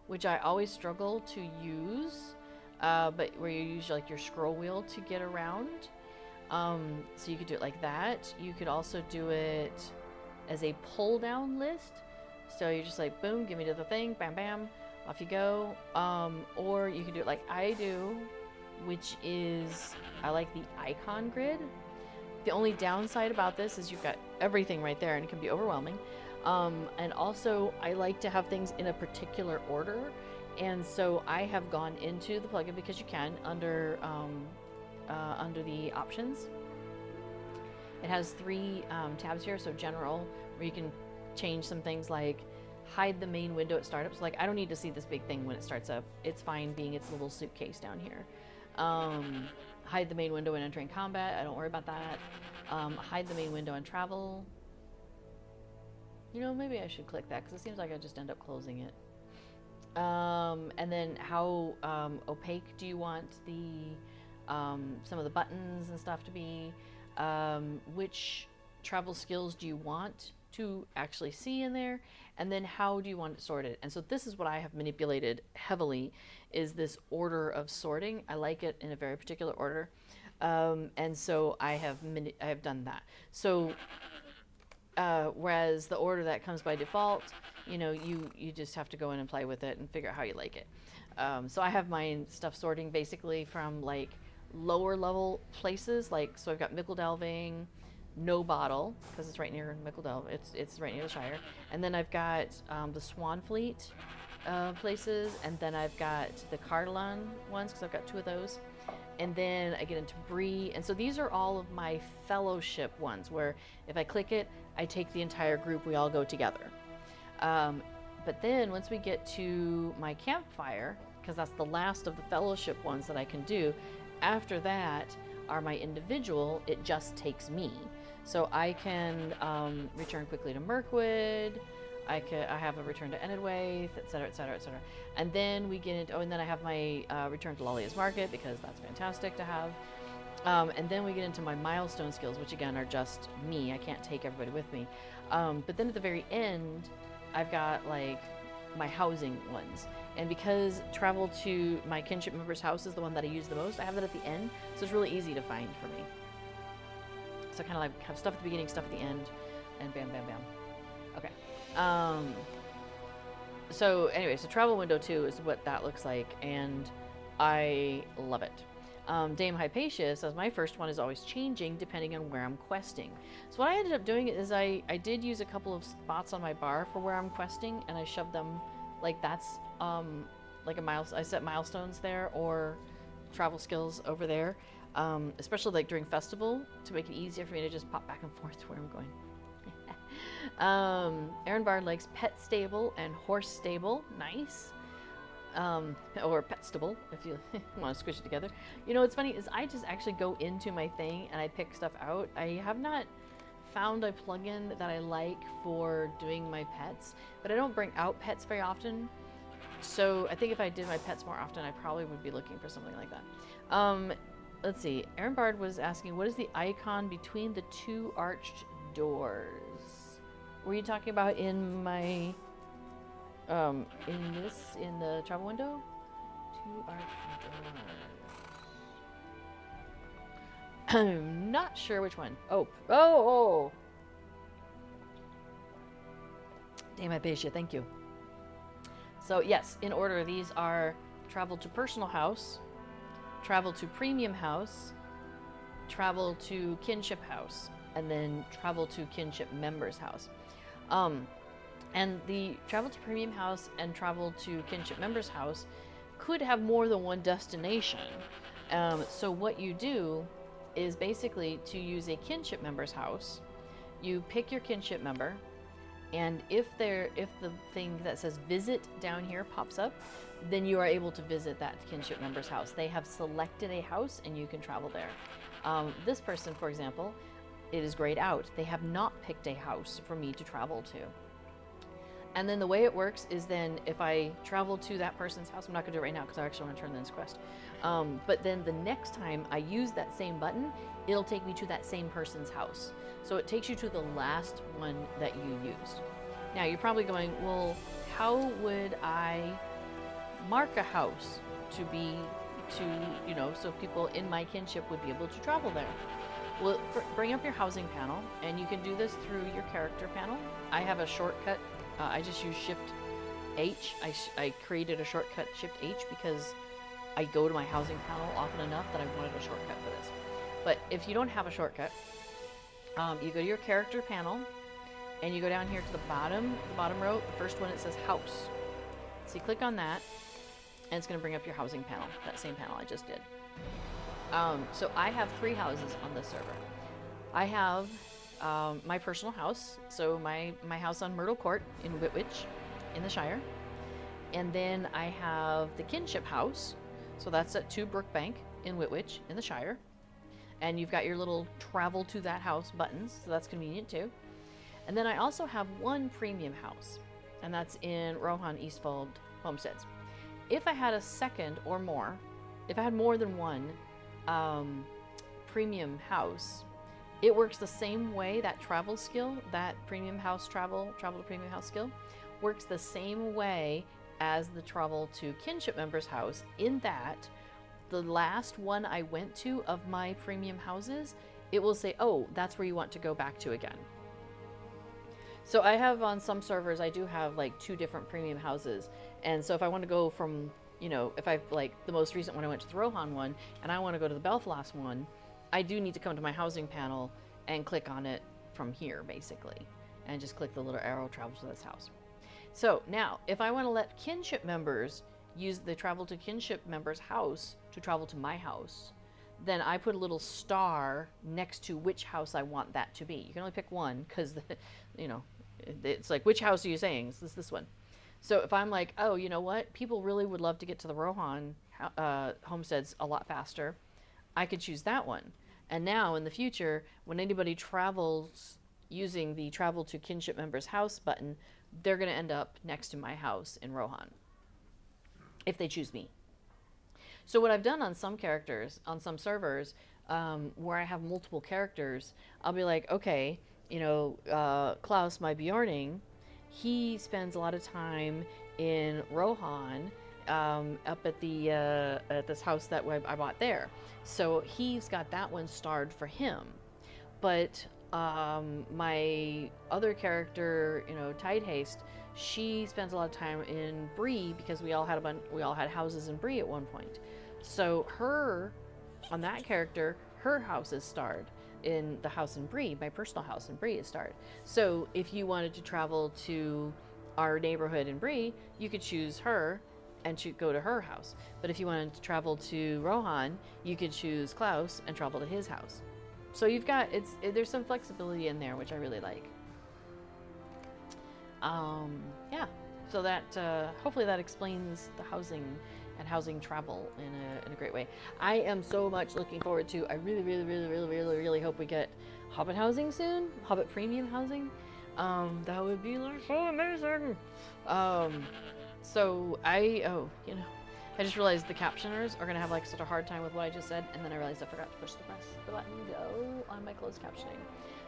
which I always struggle to use, but where you use like your scroll wheel to get around. So you could do it like that. You could also do it as a pull down list. So you're just like, boom, give me to the thing, bam, bam, off you go. Or you can do it like I do, which is, I like the icon grid. The only downside about this is you've got everything right there and it can be overwhelming. And also I like to have things in a particular order. And so I have gone into the plugin, because you can, under the options. It has 3 tabs here. So general, where you can change some things like hide the main window at startup. So like, I don't need to see this big thing when it starts up. It's fine being its little suitcase down here. Hide the main window when entering combat. I don't worry about that. Hide the main window and travel. You know, maybe I should click that, because it seems like I just end up closing it. And then how opaque do you want the some of the buttons and stuff to be? Which travel skills do you want to actually see in there? And then how do you want it sorted? And so this is what I have manipulated heavily, is this order of sorting. I like it in a very particular order. And so I have done that. So whereas the order that comes by default, you know, you just have to go in and play with it and figure out how you like it. So I have my stuff sorting basically from like lower level places, like, so I've got Mickle Delving, No Bottle, because it's right near Mickle Delve, it's right near the Shire, and then I've got the Swan Fleet places, and then I've got the Cardolan ones, because I've got 2 of those, and then I get into Bree, and so these are all of my fellowship ones, where if I click it, I take the entire group, we all go together. But then once we get to my campfire, because that's the last of the fellowship ones that I can do, after that are my individual, it just takes me. So I can return quickly to Mirkwood, I have a return to Enidwaith, etc., etc., etc. And then we get into, and then I have my return to Lollia's Market, because that's fantastic to have. And then we get into my milestone skills, which again are just me. I can't take everybody with me. But then at the very end, I've got like my housing ones. And because travel to my kinship member's house is the one that I use the most, I have that at the end. So it's really easy to find for me. So I kind of like have stuff at the beginning, stuff at the end, and bam, bam, bam. Okay. So anyway, so Travel Window 2 is what that looks like, and I love it. Dame Hypatia says, my first one is always changing depending on where I'm questing. So what I ended up doing is I did use a couple of spots on my bar for where I'm questing, and I shoved them like that's like a I set milestones there or travel skills over there, especially like during festival to make it easier for me to just pop back and forth to where I'm going. Aaron Bard likes pet stable and horse stable. Nice. Or pet stable if you want to squish it together. You know what's funny is I just actually go into my thing and I pick stuff out. I have not found a plugin that I like for doing my pets, but I don't bring out pets very often. So I think if I did my pets more often, I probably would be looking for something like that. Let's see. Aaron Bard was asking, what is the icon between the two arched doors? Were you talking about in my, in the travel window? Two arched doors. I'm not sure which one. Oh. Damn, I paid you. Thank you. So yes, in order, these are travel to personal house, travel to premium house, travel to kinship house, and then travel to kinship members house. And the travel to premium house and travel to kinship members house could have more than one destination. So what you do is basically to use a kinship members house, you pick your kinship member, and if the thing that says visit down here pops up, then you are able to visit that kinship member's house. They have selected a house and you can travel there. This person, for example, it is grayed out. They have not picked a house for me to travel to. And then the way it works is then if I travel to that person's house, I'm not gonna do it right now because I actually want to turn this quest. But then the next time I use that same button, it'll take me to that same person's house. So it takes you to the last one that you used. Now you're probably going, well, how would I mark a house so people in my kinship would be able to travel there? Well, bring up your housing panel, and you can do this through your character panel. I have a shortcut. I just use Shift H. I created a shortcut Shift H because I go to my housing panel often enough that I wanted a shortcut for this. But if you don't have a shortcut, you go to your character panel, and you go down here to the bottom row, the first one, it says house. So you click on that, and it's going to bring up your housing panel, that same panel I just did. So I have 3 houses on this server. I have my personal house, so my house on Myrtle Court in Whitwich in the Shire. And then I have the kinship house, so that's at 2 Brookbank in Whitwich in the Shire. And you've got your little travel to that house buttons, so that's convenient too. And then I also have 1 premium house, and that's in Rohan Eastfold Homesteads. If I had a second or more, if I had more than 1 premium house, it works the same way. That travel skill, that premium house travel to premium house skill, works the same way as the travel to kinship member's house, in that the last one I went to of my premium houses, it will say, oh, that's where you want to go back to again. So I have on some servers, I do have like 2 different premium houses. And so if I want to go from, if I've like the most recent one, I went to the Rohan one, and I want to go to the Belfast one, I do need to come to my housing panel and click on it from here, basically. And just click the little arrow, travel to this house. So now, if I want to let kinship members use the travel to kinship members house to travel to my house, then I put a little star next to which house I want that to be. You can only pick one because, it's like, which house are you saying? Is this one? So if I'm like, oh, you know what? People really would love to get to the Rohan homesteads a lot faster, I could choose that one. And now in the future, when anybody travels using the travel to kinship members house button, they're going to end up next to my house in Rohan, if they choose me. So what I've done on some characters, on some servers, where I have multiple characters, I'll be like, okay, Klaus, my Bjorning, he spends a lot of time in Rohan, up at the at this house that I bought there. So he's got that one starred for him. But my other character, Tide Haste, she spends a lot of time in Bree because we all had houses in Bree at one point. So on that character, her house is starred in the house in Bree. My personal house in Bree is starred. So if you wanted to travel to our neighborhood in Bree, you could choose her and go to her house. But if you wanted to travel to Rohan, you could choose Klaus and travel to his house. So you've got, there's some flexibility in there, which I really like. Yeah, so that, hopefully that explains the housing and housing travel in a great way. I am so much looking forward to, I really hope we get Hobbit housing soon, Hobbit premium housing. That would be like so amazing. So I just realized the captioners are gonna have like such a hard time with what I just said, and then I realized I forgot to push the button go on my closed captioning.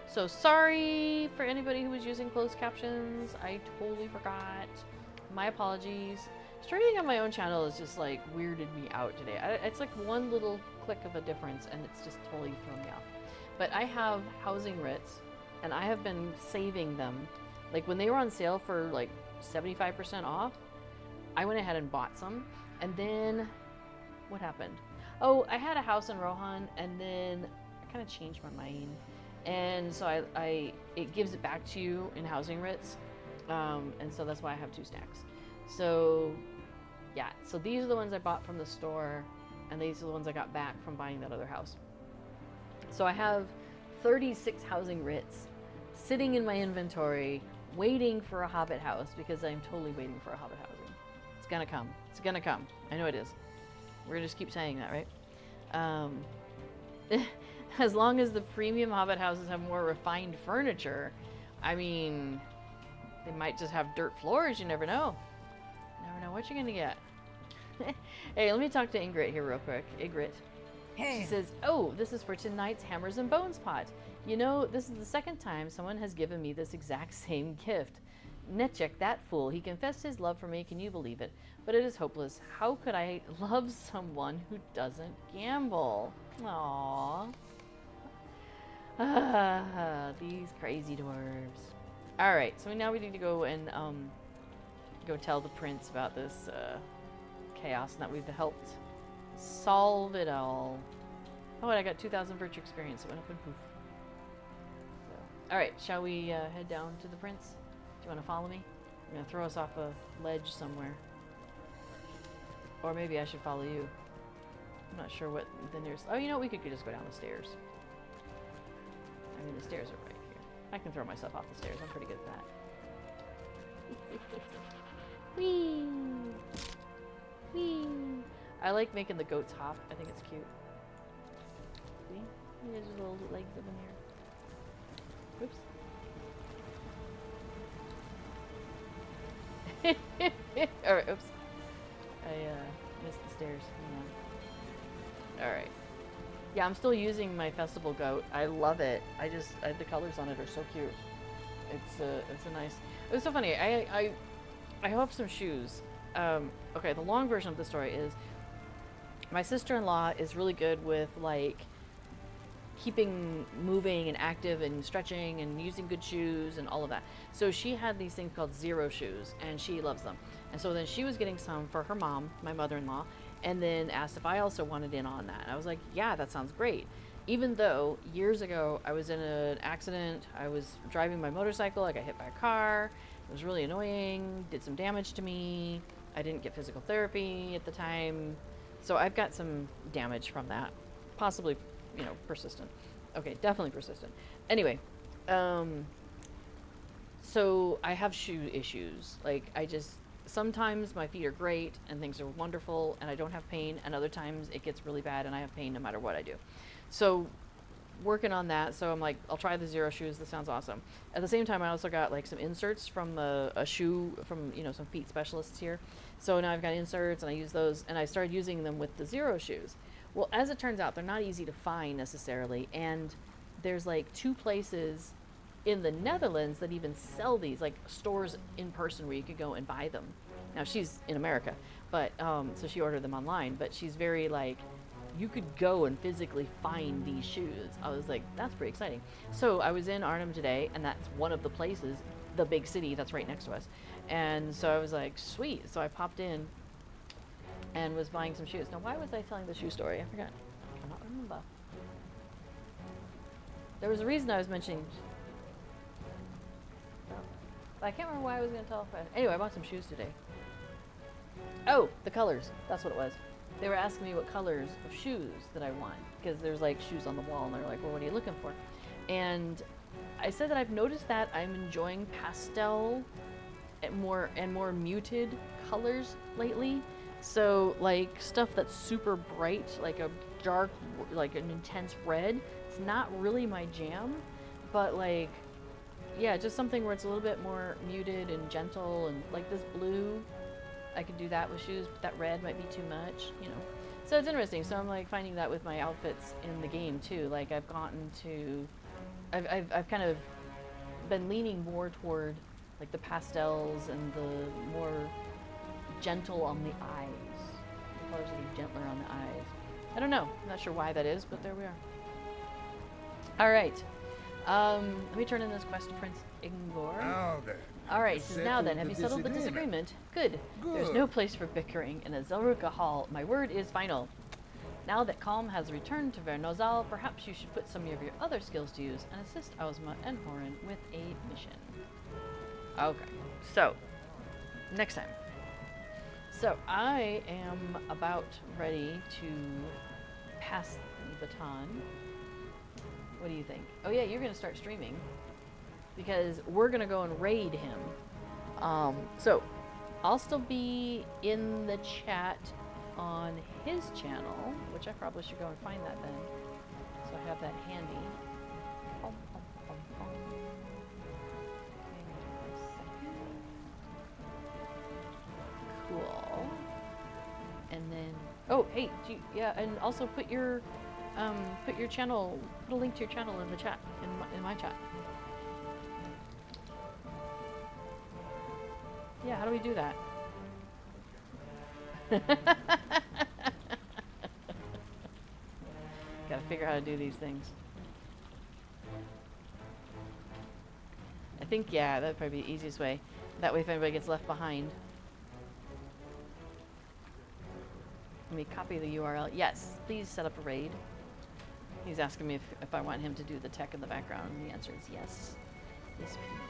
So sorry for anybody who was using closed captions. I totally forgot. My apologies. Streaming on my own channel has just like weirded me out today. It's like one little click of a difference, and it's just totally thrown me off. But I have housing writs, and I have been saving them. Like when they were on sale for like 75% off, I went ahead and bought some. And then what happened? Oh, I had a house in Rohan, and then I kind of changed my mind. And so it gives it back to you in housing writs. And so that's why I have 2 stacks. So yeah, so these are the ones I bought from the store, and these are the ones I got back from buying that other house. So I have 36 housing writs sitting in my inventory, waiting for a Hobbit house, because I'm totally waiting for a Hobbit housing. It's gonna come. It's gonna come. I know it is. We're gonna just keep saying that, right? As long as the premium Hobbit houses have more refined furniture, I mean, they might just have dirt floors. You never know. Never know what you're gonna get. Hey, let me talk to Ingrid here real quick. Ingrid. She says, oh, this is for tonight's Hammers and Bones pot. You know, this is the second time someone has given me this exact same gift. Netchek, that fool, he confessed his love for me, can you believe it? But it is hopeless. How could I love someone who doesn't gamble? Aww. These crazy dwarves. Alright, so now we need to go and go tell the prince about this chaos and that we've helped solve it all. Oh, and I got 2,000 virtue experience. It went up and poof. So, alright, shall we head down to the prince? Do you want to follow me? I'm going to throw us off a ledge somewhere. Or maybe I should follow you. I'm not sure what the nearest... Oh, you know, we could just go down the stairs. I mean, the stairs are right here. I can throw myself off the stairs. I'm pretty good at that. Whee! Whee! I like making the goats hop. I think it's cute. See? There's little legs up in here. Oops. Alright, oops. I missed the stairs. Alright. Yeah, I'm still using my festival goat. I love it. The colors on it are so cute. It's a nice... It was so funny. I have some shoes. Okay, the long version of the story is my sister-in-law is really good with like keeping moving and active and stretching and using good shoes and all of that. So she had these things called Zero shoes, and she loves them. And so then she was getting some for her mom, my mother-in-law, and then asked if I also wanted in on that. And I was like, yeah, that sounds great. Even though years ago I was in an accident, I was driving my motorcycle, I got hit by a car, it was really annoying, did some damage to me. I didn't get physical therapy at the time. So I've got some damage from that. Possibly, you know, persistent. Okay, definitely persistent. Anyway, so I have shoe issues. Like, sometimes my feet are great and things are wonderful and I don't have pain, and other times it gets really bad and I have pain no matter what I do. So working on that, so I'm like, I'll try the Zero shoes, this sounds awesome. At the same time, I also got like some inserts from a shoe from, you know, some feet specialists here. So now I've got inserts and I use those, and I started using them with the Zero shoes. Well, as it turns out, they're not easy to find necessarily, and there's like 2 places in the Netherlands that even sell these, like stores in person where you could go and buy them. Now she's in America, but so she ordered them online, but she's very like, you could go and physically find these shoes. I was like, that's pretty exciting. So I was in Arnhem today, and that's one of the places, the big city that's right next to us. And so I was like, sweet. So I popped in and was buying some shoes. Now, why was I telling the shoe story? I forgot. I cannot remember. There was a reason I was mentioning... But I can't remember why I was going to tell. Anyway, I bought some shoes today. Oh, the colors. That's what it was. They were asking me what colors of shoes that I want because there's like shoes on the wall, and they're like, "Well, what are you looking for?" And I said that I've noticed that I'm enjoying pastel and more muted colors lately. So like stuff that's super bright, like a dark, like an intense red, it's not really my jam. But like, yeah, just something where it's a little bit more muted and gentle, and like this blue, I could do that with shoes, but that red might be too much, you know. So it's interesting. So I'm like finding that with my outfits in the game too. Like I've kind of been leaning more toward like the pastels and the more gentle on the eyes. The colors that are gentler on the eyes. I don't know. I'm not sure why that is, but there we are. All right. Let me turn in this quest to Prince Ingor. Now then. All right, it says, now then, have you settled the disagreement? disagreement? Good. There's no place for bickering in a Zhélruka hall. My word is final. Now that Calm has returned to Vérnozal, perhaps you should put some of your other skills to use and assist Ozma and Horan with a mission. Okay, so, next time. So, I am about ready to pass the baton. What do you think? Oh yeah, you're going to start streaming because we're going to go and raid him. So, I'll still be in the chat on his channel, which I probably should go and find that then. So I have that handy. Bum, bum, bum, bum. Cool. And then, oh, hey, yeah, and also put your channel, put a link to your channel in the chat, in my chat. Yeah, how do we do that? Gotta figure out how to do these things. I think, yeah, that'd probably be the easiest way. That way if anybody gets left behind. Let me copy the URL. Yes, please set up a raid. He's asking me if I want him to do the tech in the background, and the answer is yes. Yes, please.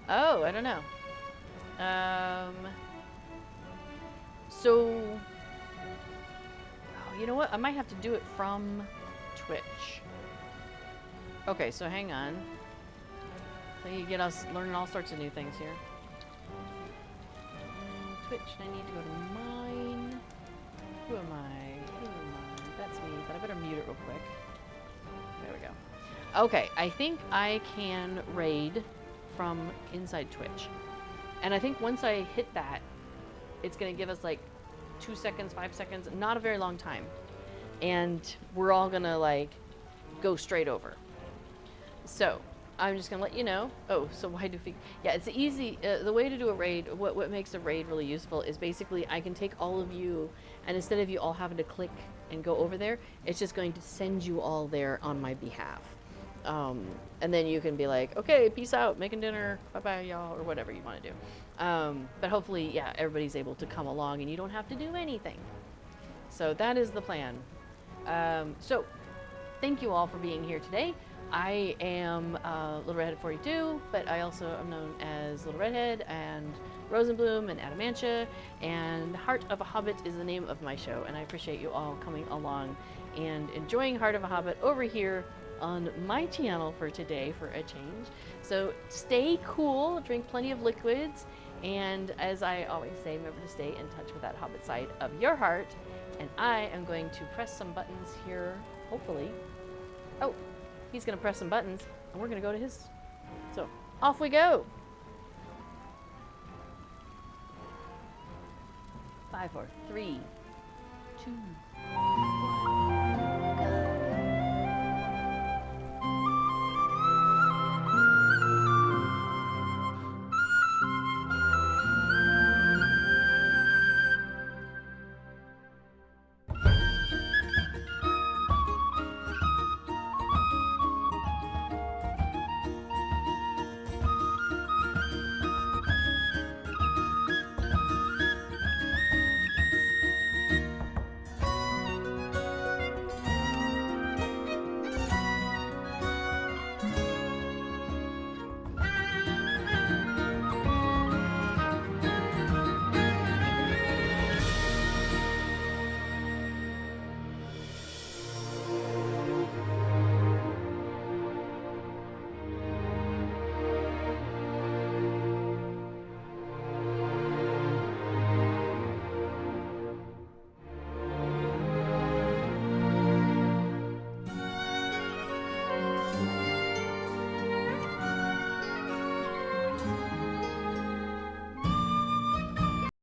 Oh, I don't know. So, oh, you know what? I might have to do it from Twitch. Okay, so hang on. So you get us learning all sorts of new things here. Twitch, and I need to go to mine. Who am I? Who am I? That's me, but I better mute it real quick. There we go. Okay, I think I can raid from inside Twitch. And I think once I hit that, it's going to give us like 2 seconds, 5 seconds, not a very long time. And we're all going to like go straight over. So I'm just going to let you know. Oh, so why do we... Yeah, it's easy. The way to do a raid, what makes a raid really useful is basically I can take all of you, and instead of you all having to click and go over there, it's just going to send you all there on my behalf. And then you can be like, okay, peace out, making dinner, bye-bye, y'all, or whatever you want to do. But hopefully, yeah, everybody's able to come along and you don't have to do anything. So that is the plan. So thank you all for being here today. I am Little Redhead 42, but I also am known as Little Redhead and Rosenbloom and Adamantia, and Heart of a Hobbit is the name of my show, and I appreciate you all coming along and enjoying Heart of a Hobbit over here on my channel for today for a change. So stay cool, drink plenty of liquids, and as I always say, remember to stay in touch with that Hobbit side of your heart. And I am going to press some buttons here, hopefully. Oh, he's gonna press some buttons and we're gonna go to his. So off we go. 5, 4, 3, 2,